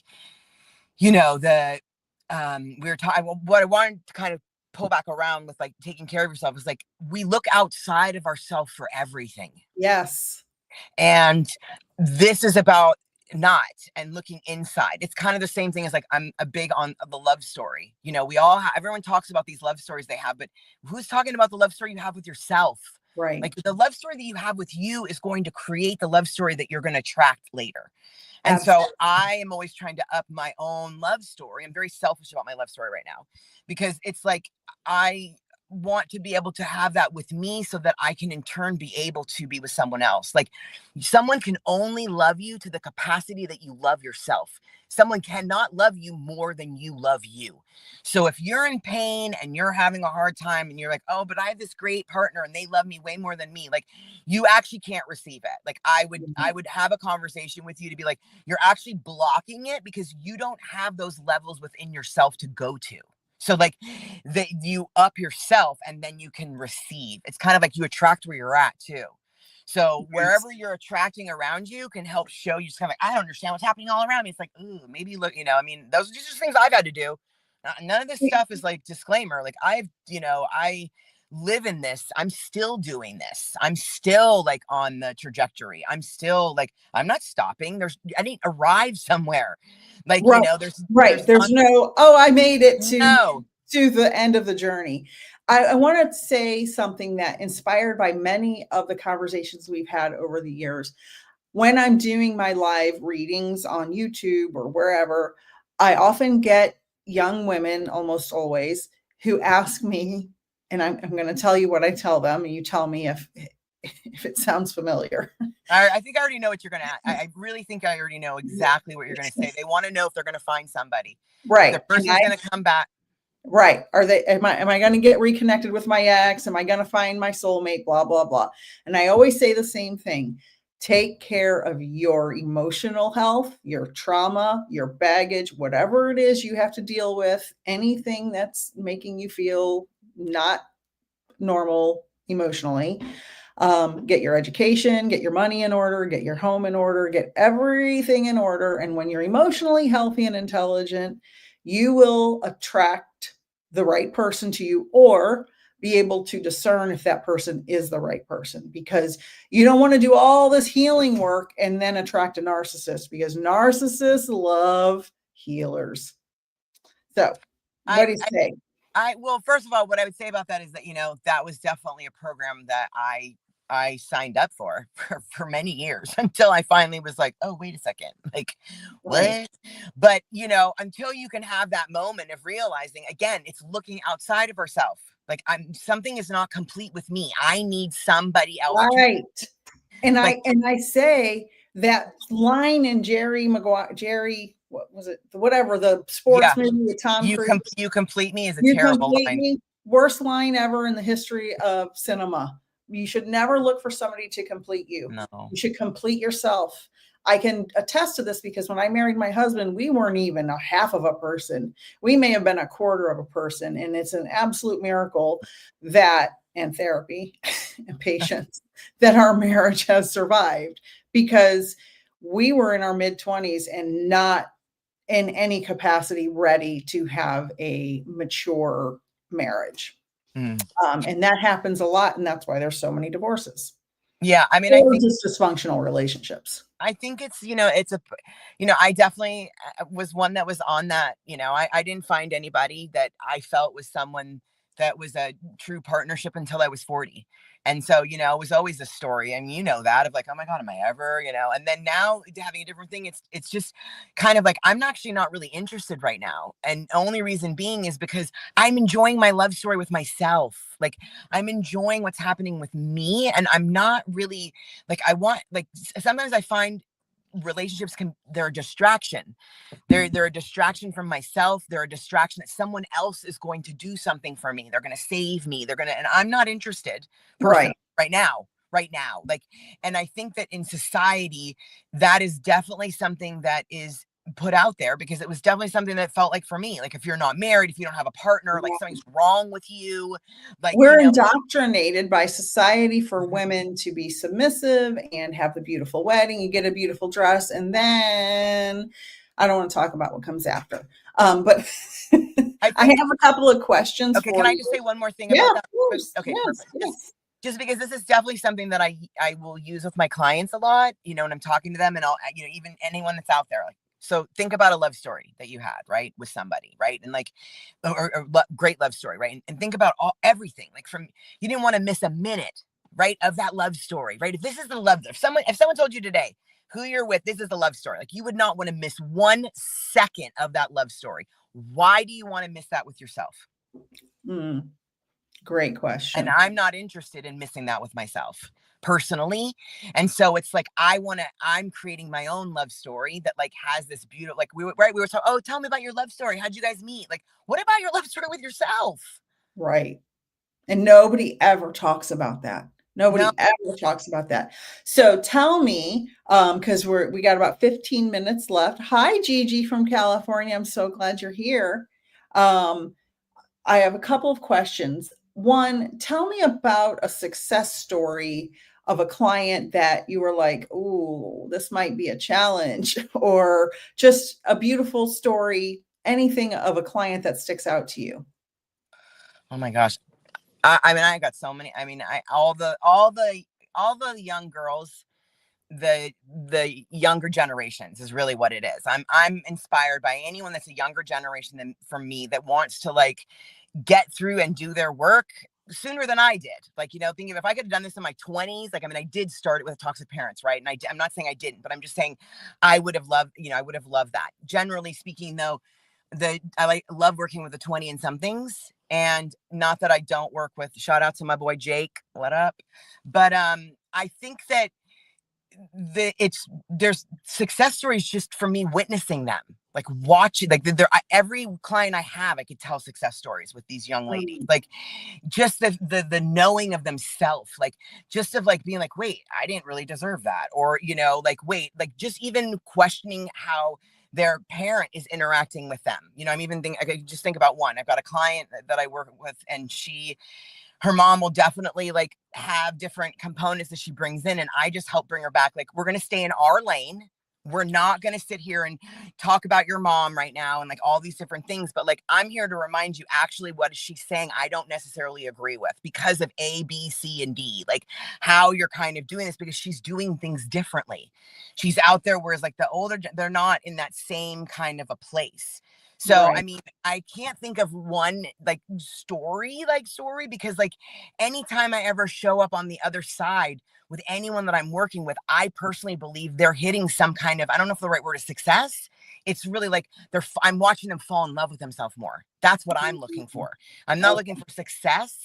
we were talking, what I wanted to kind of pull back around with, like, taking care of yourself, is like, we look outside of ourselves for everything. Yes. And this is about not, and looking inside. It's kind of the same thing as, like, I'm a big on the love story. We all have, everyone talks about these love stories they have, but who's talking about the love story you have with yourself? Right. Like, the love story that you have with you is going to create the love story that you're going to attract later. And Absolutely. so I am always trying to up my own love story. I'm very selfish about my love story right now, because it's like, I want to be able to have that with me so that I can in turn be able to be with someone else. Like, someone can only love you to the capacity that you love yourself. Someone cannot love you more than you love you. So if you're in pain and you're having a hard time and you're like, oh, but I have this great partner and they love me way more than me, like, you actually can't receive it. Like, I would have a conversation with you to be like, you're actually blocking it because you don't have those levels within yourself to go to. So, like, that you up yourself and then you can receive. It's kind of like you attract where you're at too. So Yes. wherever you're attracting around you can help show you, just kind of like, I don't understand what's happening all around me. It's like, ooh, maybe look, I mean, those are just things I've had to do. None of this stuff is like disclaimer. Like, I live in this. I'm still doing this. I'm still like on the trajectory. I'm still like, I'm not stopping. I didn't arrive somewhere. Like, Right. Right. There's no, oh, I made it no. to the end of the journey. I want to say something that, inspired by many of the conversations we've had over the years. When I'm doing my live readings on YouTube or wherever, I often get young women, almost always, who ask me, and I'm going to tell you what I tell them, and you tell me if it sounds familiar. I think I already know what you're going to. I really think I already know exactly what you're going to say. They want to know if they're going to find somebody. Right. If the person's going to come back. Right. Am I going to get reconnected with my ex? Am I going to find my soulmate? Blah, blah, blah. And I always say the same thing. Take care of your emotional health, your trauma, your baggage, whatever it is you have to deal with, anything that's making you feel not normal emotionally. Get your education, get your money in order, get your home in order, get everything in order. And when you're emotionally healthy and intelligent, you will attract the right person to you, or be able to discern if that person is the right person, because you don't want to do all this healing work and then attract a narcissist, because narcissists love healers. So, what do you say? Well, first of all, what I would say about that is that, that was definitely a program that I signed up for many years, until I finally was like, oh, wait a second, like, Right. what? But, until you can have that moment of realizing, again, it's looking outside of ourselves. Like, something is not complete with me. I need somebody else to, Right. And like, I say that line in Jerry, what was it? Whatever, the sports yeah, movie with Tom Cruise. you complete me is a You terrible complete line. me. Worst line ever in the history of cinema. You should never look for somebody to complete you. No. You should complete yourself. I can attest to this because when I married my husband, we weren't even a half of a person. We may have been a quarter of a person. And it's an absolute miracle that, and therapy and patience, that our marriage has survived, because we were in our mid 20s and not in any capacity ready to have a mature marriage. Mm. And that happens a lot. And that's why there's so many divorces, Yeah, I mean, I or think just dysfunctional relationships. it's, I definitely was one that was on that. I didn't find anybody that I felt was someone that was a true partnership until I was 40. And so, it was always a story. And that of like, oh my God, am I ever, and then now having a different thing, it's just kind of like, I'm actually not really interested right now. And only reason being is because I'm enjoying my love story with myself. Like, I'm enjoying what's happening with me. And I'm not really like, sometimes I find relationships they're a distraction. They're a distraction from myself. They're a distraction that someone else is going to do something for me. They're going to save me. And I'm not interested personally Right. right now. right now. Like, and I think that in society, that is definitely something that is put out there, because it was definitely something that felt like, for me, like, if you're not married, if you don't have a partner, like something's wrong with you, like, We're indoctrinated by society for women to be submissive and have the beautiful wedding. You get a beautiful dress, and then I don't want to talk about what comes after. But I have a couple of questions. Okay, can I just say one more thing Yeah, about of that? course. Okay, Yes, perfect. yes. Just because this is definitely something that I will use with my clients a lot, you know, when I'm talking to them, and I'll, you know, even anyone that's out there. Like, so think about a love story that you had, right, with somebody, right, and like, great love story, right, and think about everything, like, from, you didn't want to miss a minute, right, of that love story, right. If this is the love, if someone told you today who you're with, this is the love story, like, you would not want to miss 1 second of that love story. Why do you want to miss that with yourself? Great And question. I'm not interested in missing that with myself personally. And so it's like, I'm creating my own love story that, like, has this beautiful, like, we were talking, oh, tell me about your love story. How'd you guys meet? Like, what about your love story with yourself? Right. And nobody ever talks about that. No. Nobody ever talks about that. So tell me, because we got about 15 minutes left. Hi, Gigi from California. I'm so glad you're here. I have a couple of questions. One, tell me about a success story of a client that you were like, "Ooh, this might be a challenge," or just a beautiful story, anything of a client that sticks out to you. Oh my gosh. I mean, I got so many. I mean, all the young girls, the younger generations is really what it is. I'm inspired by anyone that's a younger generation than from me, that wants to, like, get through and do their work sooner than I did. Like, you know, thinking, if I could have done this in my 20s, like, I mean, I did start it with toxic parents, right? And I'm not saying I didn't, but I'm just saying I would have loved, you know, I would have loved that. Generally speaking, though, love working with the 20 and somethings. And not that I don't work with, shout out to my boy Jake, what up? But I think that there's success stories just for me witnessing them, like, watching, like, every client I have, I could tell success stories with these young ladies, Mm, like, just the knowing of themselves, like, just of, like, being like, wait, I didn't really deserve that, or, you know, like, wait, like, just even questioning how their parent is interacting with them. You know, I'm even thinking, I could just think about one. I've got a client that I work with, and her mom will definitely, like, have different components that she brings in, and I just help bring her back. Like, we're going to stay in our lane. We're not going to sit here and talk about your mom right now and, like, all these different things, but, like, I'm here to remind you, actually, what is she saying I don't necessarily agree with, because of A, B, C, and D, like, how you're kind of doing this, because she's doing things differently. She's out there, whereas, like, the older, they're not in that same kind of a place. So, I right. mean, I can't think of one, like, story, because, like, anytime I ever show up on the other side with anyone that I'm working with, I personally believe they're hitting some kind of, I don't know if the right word is success. It's really like I'm watching them fall in love with themselves more. That's what I'm looking for. I'm not looking for success.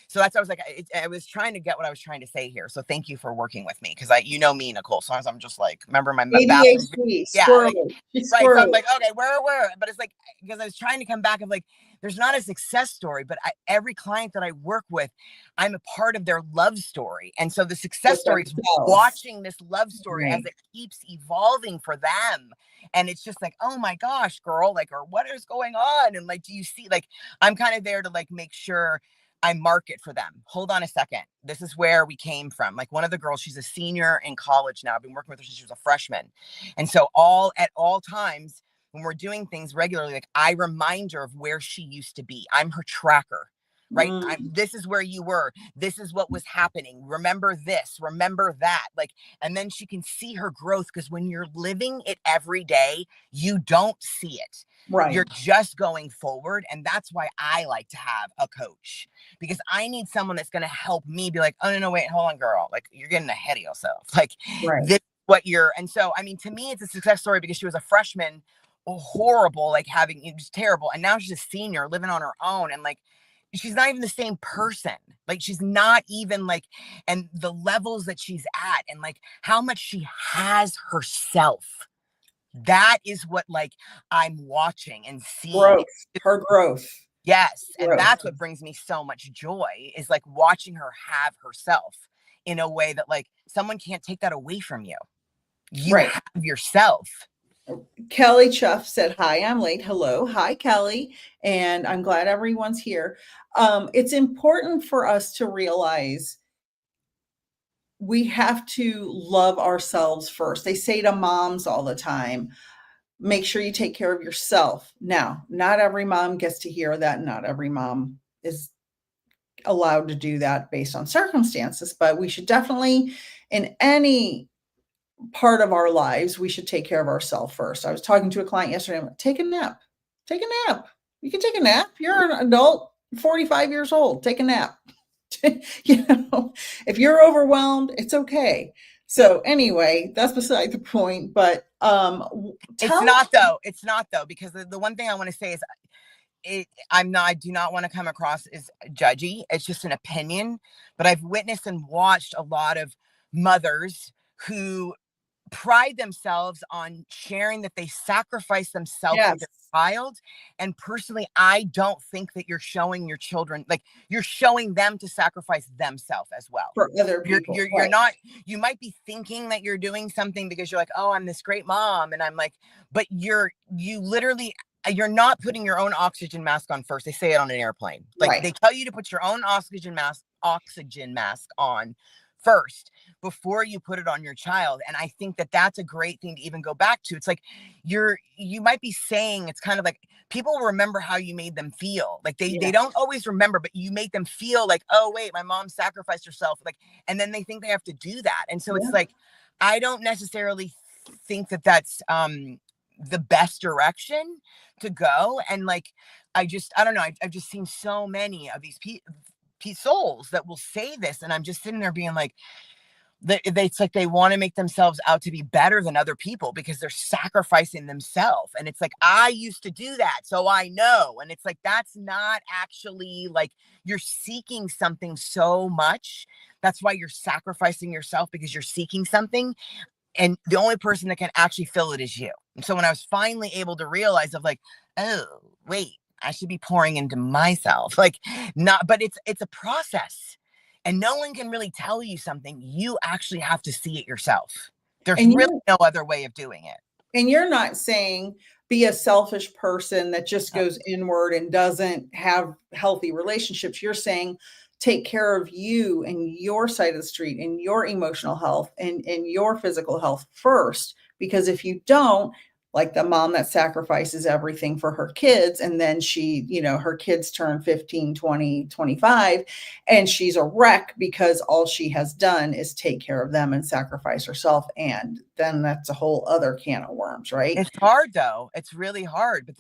So that's, I was like, I was trying to get what I was trying to say here. So thank you for working with me. Cause you know me, Nicole. Sometimes I'm just like, remember my bathroom. ADHD, Yeah. Like, squirrely. She's right. So I'm squirrely. like, okay, where? But it's like, because I was trying to come back of, like, there's not a success story, but every client that I work with, I'm a part of their love story. And so the success With story is themselves. watching this love story as Right. it keeps evolving for them. And it's just like, oh my gosh, girl, like, or what is going on? And, like, do you see, like, I'm kind of there to, like, make sure I mark it for them. Hold on a second. This is where we came from. Like, one of the girls, she's a senior in college now. I've been working with her since she was a freshman. And so at all times, when we're doing things regularly, like, I remind her of where she used to be. I'm her tracker, right? Mm, This is where you were. This is what was happening. Remember this, remember that. Like, and then she can see her growth, because when you're living it every day, you don't see it. right. You're just going forward. And that's why I like to have a coach, because I need someone that's going to help me be like, oh, no, wait, hold on, girl. Like, you're getting ahead of yourself. Like, Right. this what you're, and so, I mean, to me, it's a success story, because she was a freshman, horrible, like, having, it was terrible. And now she's a senior living on her own. And, like, she's not even the same person. Like, she's not even, like, and the levels that she's at, and, like, how much she has herself. That is what, like, I'm watching and seeing. Growth. Her growth. Yes. And Growth. that's what brings me so much joy, is, like, watching her have herself in a way that like someone can't take that away from you. You Right. have yourself. Kelly Chuff said, "Hi, I'm late." Hello. Hi, Kelly. And I'm glad everyone's here. It's important for us to realize we have to love ourselves first. They say to moms all the time, make sure you take care of yourself. Now, not every mom gets to hear that. Not every mom is allowed to do that based on circumstances, but we should definitely, in any part of our lives, we should take care of ourselves first. I was talking to a client yesterday. I'm like, take a nap. Take a nap. You can take a nap. You're an adult, 45 years old. Take a nap. You know, if you're overwhelmed, it's okay. So anyway, that's beside the point. But It's not though. It's not though, because the one thing I want to say is I do not want to come across as judgy. It's just an opinion, but I've witnessed and watched a lot of mothers who pride themselves on sharing that they sacrifice themselves for yes, their child. And personally, I don't think that you're showing your children, like you're showing them to sacrifice themselves as well. for other people. You're not, you might be thinking that you're doing something because you're like, oh, I'm this great mom. And I'm like, but you literally, you're not putting your own oxygen mask on first. They say it on an airplane. Like Right. they tell you to put your own oxygen mask on first before you put it on your child. And I think that that's a great thing to even go back to. It's like you might be saying, it's kind of like people remember how you made them feel. Like they don't always remember, but you make them feel like, oh wait, my mom sacrificed herself. Like, and then they think they have to do that. And so it's like, I don't necessarily think that that's the best direction to go. And like, I don't know. I've just seen so many of these souls that will say this, and I'm just sitting there being like, it's like they want to make themselves out to be better than other people because they're sacrificing themselves. And it's like, I used to do that, so I know. And it's like, that's not actually, like, you're seeking something so much. That's why you're sacrificing yourself, because you're seeking something. And the only person that can actually fill it is you. And so when I was finally able to realize of like, oh, wait, I should be pouring into myself. Like, not, but it's a process. And no one can really tell you something. You actually have to see it yourself. There's really no other way of doing it. And you're not saying be a selfish person that just goes inward and doesn't have healthy relationships. You're saying take care of you and your side of the street and your emotional health and your physical health first. Because if you don't, like the mom that sacrifices everything for her kids, and then she, her kids turn 15, 20, 25, and she's a wreck because all she has done is take care of them and sacrifice herself. And then that's a whole other can of worms, right? It's hard though. It's really hard. But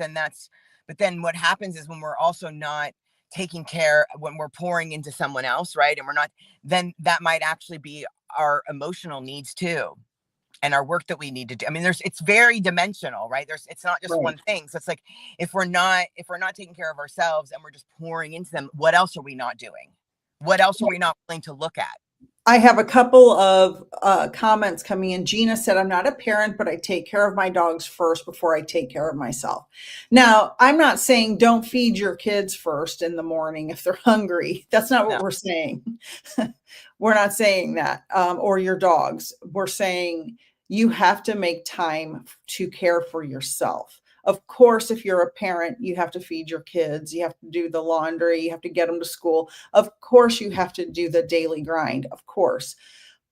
then what happens is when we're also not taking care, when we're pouring into someone else, right? And we're not, then that might actually be our emotional needs too. And our work that we need to do. I mean, it's very dimensional, right? It's not just one thing. So it's like, if we're not taking care of ourselves and we're just pouring into them, what else are we not doing? What else are we not willing to look at? I have a couple of comments coming in. Gina said, I'm not a parent, but I take care of my dogs first before I take care of myself. Now, I'm not saying don't feed your kids first in the morning if they're hungry. That's not what we're saying. We're not saying that. Or your dogs. We're saying you have to make time to care for yourself. Of course, if you're a parent, you have to feed your kids. You have to do the laundry. You have to get them to school. Of course, you have to do the daily grind. Of course.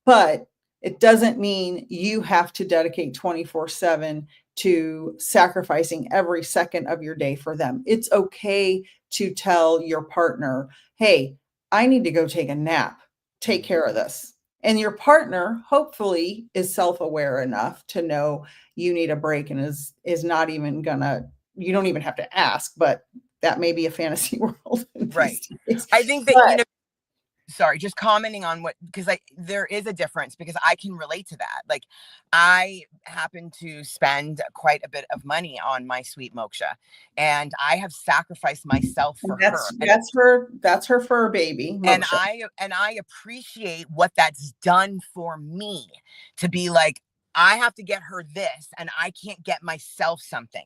But it doesn't mean you have to dedicate 24/7 to sacrificing every second of your day for them. It's okay to tell your partner, hey, I need to go take a nap. Take care of this. And your partner hopefully is self-aware enough to know you need a break and is not even gonna, you don't even have to ask, but that may be a fantasy world. Right. I think that, sorry, just commenting on because there is a difference, because I can relate to that. Like, I happen to spend quite a bit of money on my sweet Moksha, and I have sacrificed myself for her. That's her fur baby, Moksha. And I appreciate what that's done for me, to be like, I have to get her this and I can't get myself something.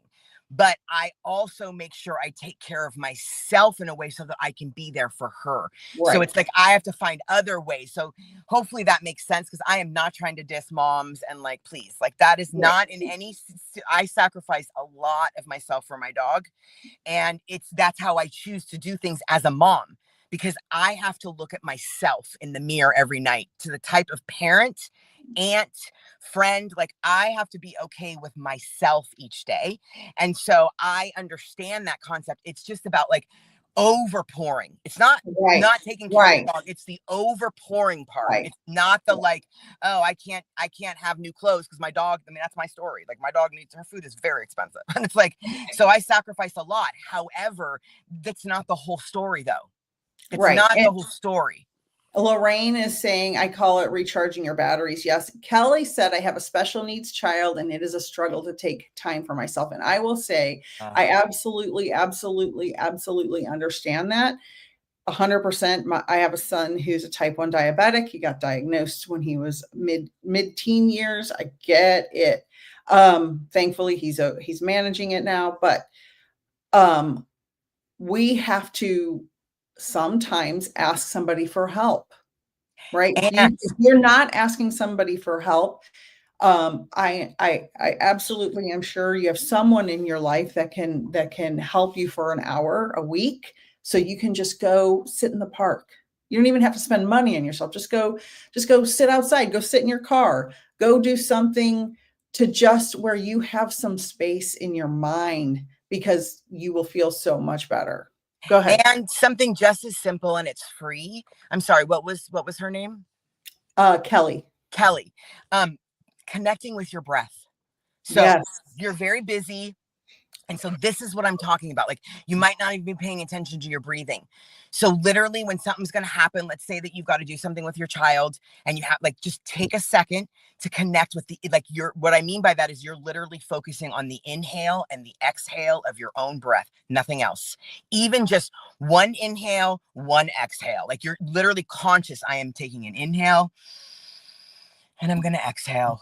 but I also make sure I take care of myself in a way so that I can be there for her. Right. So it's like I have to find other ways. So hopefully that makes sense, because I am not trying to diss moms, and like, please, like that is not in any, I sacrifice a lot of myself for my dog. And that's how I choose to do things as a mom, because I have to look at myself in the mirror every night to the type of parent, aunt, friend, like I have to be okay with myself each day. And so I understand that concept. It's just about like overpouring. It's not taking care of the dog. It's the overpouring part. It's not the like, oh, I can't have new clothes because my dog, I mean, that's my story. Like my dog needs, her food is very expensive. And it's like, so I sacrifice a lot. However, that's not the whole story though. It's not the whole story. Lorraine is saying, I call it recharging your batteries. Yes. Kelly said, I have a special needs child and it is a struggle to take time for myself. And I will say, I absolutely understand that 100%. I have a son who's a type 1 diabetic. He got diagnosed when he was mid-teen years. I get it. Thankfully he's managing it now, but we have to sometimes ask somebody for help, right? If you're not asking somebody for help, I absolutely am sure you have someone in your life that can help you for an hour a week, so you can just go sit in the park. You don't even have to spend money on yourself. Just go sit outside, go sit in your car, go do something to just where you have some space in your mind, because you will feel so much better. Go ahead. And something just as simple, and it's free. I'm sorry, what was her name? Kelly. Connecting with your breath. So you're very busy. And so this is what I'm talking about. Like, you might not even be paying attention to your breathing. So literally when something's going to happen, let's say that you've got to do something with your child, and you have like, just take a second to connect with what I mean by that is you're literally focusing on the inhale and the exhale of your own breath, nothing else. Even just one inhale, one exhale. Like, you're literally conscious. I am taking an inhale and I'm going to exhale.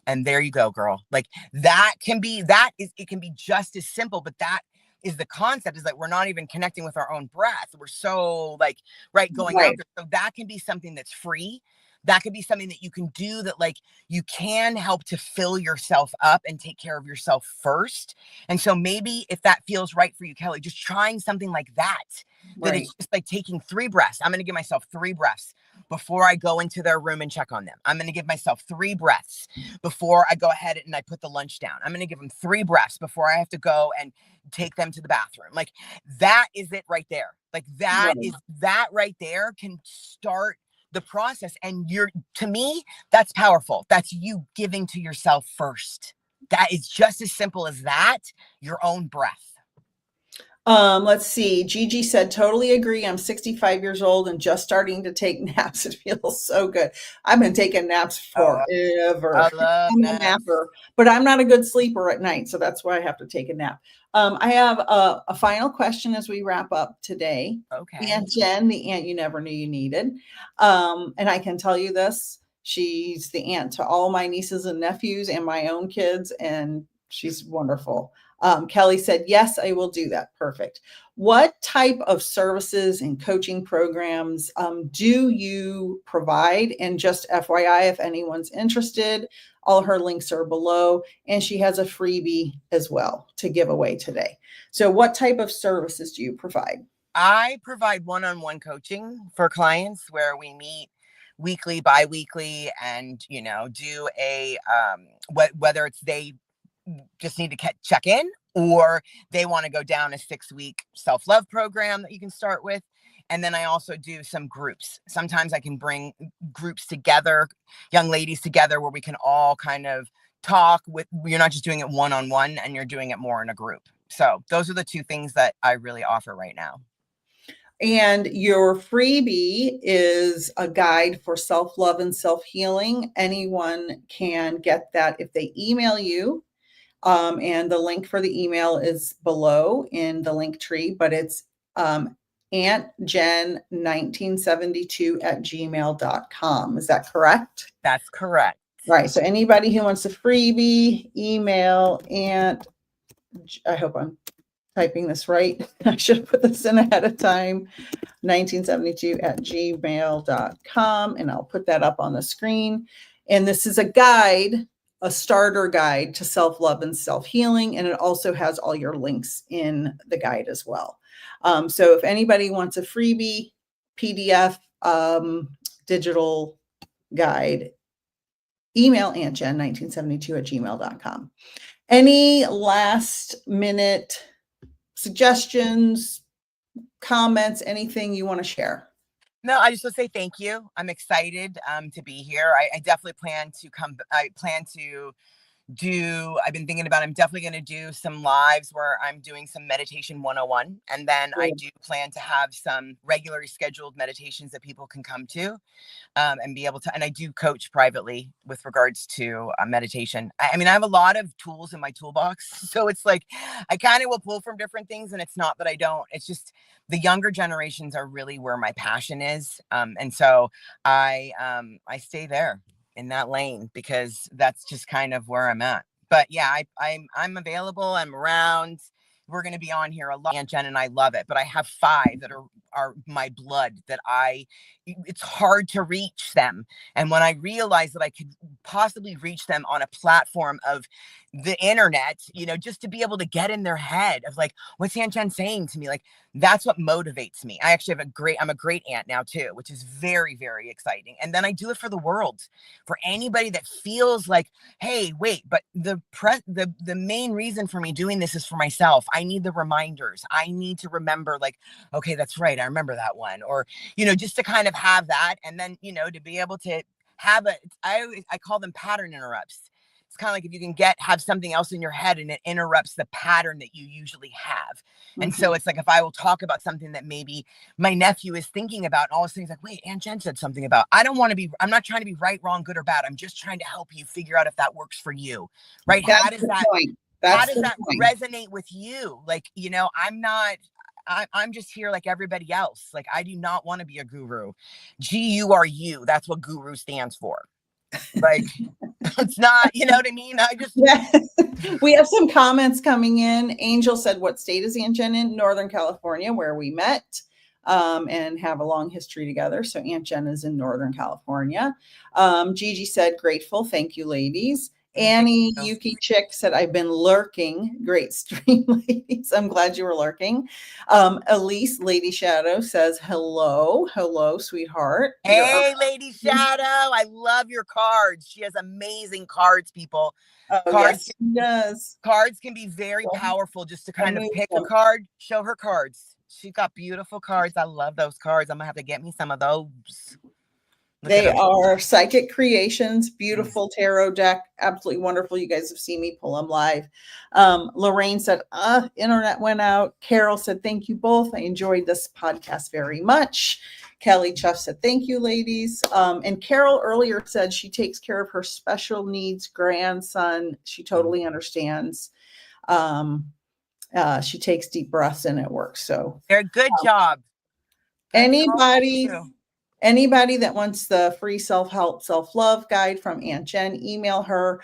And there you go, girl. Like, it can be just as simple, but that is the concept, is that we're not even connecting with our own breath. We're so like, going out there. So that can be something that's free. That could be something that you can do, that like you can help to fill yourself up and take care of yourself first. And so maybe if that feels right for you, Kelly, just trying something like that, that it's just like taking 3 breaths. I'm going to give myself 3 breaths before I go into their room and check on them. I'm going to give myself 3 breaths before I go ahead and I put the lunch down. I'm going to give them 3 breaths before I have to go and take them to the bathroom. Like, that is it right there. Like, that right there can start the process. And to me, that's powerful. That's you giving to yourself first. That is just as simple as that, your own breath. Let's see. Gigi said, totally agree. I'm 65 years old and just starting to take naps. It feels so good. I've been taking naps forever. I love I'm a napper, but I'm not a good sleeper at night. So that's why I have to take a nap. I have a final question as we wrap up today. Okay. Auntjen, the aunt you never knew you needed. And I can tell you this, she's the aunt to all my nieces and nephews and my own kids, and she's wonderful. Kelly said, yes, I will do that. Perfect. What type of services and coaching programs do you provide? And just FYI, if anyone's interested, all her links are below. And she has a freebie as well to give away today. So what type of services do you provide? I provide one-on-one coaching for clients where we meet weekly, bi-weekly, and, do a, whether it's they just need to check in, or they want to go down a 6-week self-love program that you can start with. And then I also do some groups. Sometimes I can bring groups together, young ladies together, where we can all kind of talk with, you're not just doing it one-on-one, and you're doing it more in a group. So those are the 2 things that I really offer right now. And your freebie is a guide for self-love and self-healing. Anyone can get that if they email you. And the link for the email is below in the link tree, but it's AuntJen1972@gmail.com. Is that correct? That's correct. Right. So anybody who wants a freebie, email I hope I'm typing this right. I should have put this in ahead of time. 1972@gmail.com. And I'll put that up on the screen. And this is a guide, a starter guide to self-love and self-healing. And it also has all your links in the guide as well. So if anybody wants a freebie PDF digital guide, email auntjen1972@gmail.com. Any last minute suggestions, comments, anything you want to share? No, I just want to say thank you. I'm excited to be here. I definitely plan to come. I plan to I've been thinking about, I'm definitely going to do some lives where I'm doing some meditation 101. And then I do plan to have some regularly scheduled meditations that people can come to and be able to, and I do coach privately with regards to meditation. I mean, I have a lot of tools in my toolbox. So it's like, I kind of will pull from different things, and it's not that I don't, it's just the younger generations are really where my passion is. And so I stay there in that lane because that's just kind of where I'm at. But yeah, I'm available. I'm around. We're going to be on here a lot. Aunt Jen and I love it, but I have 5 that are my blood that it's hard to reach them. And when I realized that I could possibly reach them on a platform of the internet, just to be able to get in their head of like, what's Aunt Jen saying to me? Like, that's what motivates me. I actually I'm a great aunt now too, which is very, very exciting. And then I do it for the world, for anybody that feels like, hey, wait, but the main reason for me doing this is for myself. I need the reminders. I need to remember, like, okay, that's right, I remember that one. Or, just to kind of have that. And then, to be able to have I call them pattern interrupts. It's kind of like if you can have something else in your head and it interrupts the pattern that you usually have. And so it's like, if I will talk about something that maybe my nephew is thinking about, all these things like, wait, Aunt Jen said something about, I'm not trying to be right, wrong, good or bad. I'm just trying to help you figure out if that works for you. Right. How does that resonate with you? Like, I'm just here like everybody else. Like, I do not want to be a guru. GURU. That's what guru stands for. Like, it's not, you know what I mean? We have some comments coming in. Angel said, what state is Aunt Jen in? Northern California, where we met and have a long history together. So Aunt Jen is in Northern California. Gigi said, grateful. Thank you, ladies. Annie Yuki Chick said, I've been lurking. Great stream, ladies. I'm glad you were lurking. Elise Lady Shadow says, hello, sweetheart. Hey, Lady Shadow. I love your cards. She has amazing cards, people. Yes, she does. Cards can be very powerful, just to kind of pick a card, show her cards. She got beautiful cards. I love those cards. I'm going to have to get me some of those. They are Psychic Creations, beautiful tarot deck, absolutely wonderful. You guys have seen me pull them live. Lorraine said, internet went out. Carol said, thank you both. I enjoyed this podcast very much. Kelly Chuff said, thank you, ladies. And Carol earlier said she takes care of her special needs grandson. She totally understands. She takes deep breaths and it works. So they're good job. Anybody that wants the free self-help, self-love guide from Aunt Jen, email her.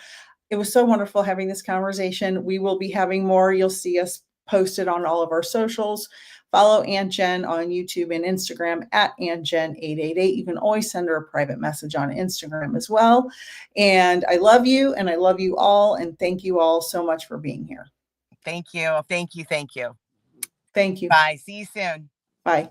It was so wonderful having this conversation. We will be having more. You'll see us posted on all of our socials. Follow Aunt Jen on YouTube and Instagram at AuntJen888. You can always send her a private message on Instagram as well. And I love you, and I love you all. And thank you all so much for being here. Thank you. Thank you. Thank you. Thank you. Bye. See you soon. Bye.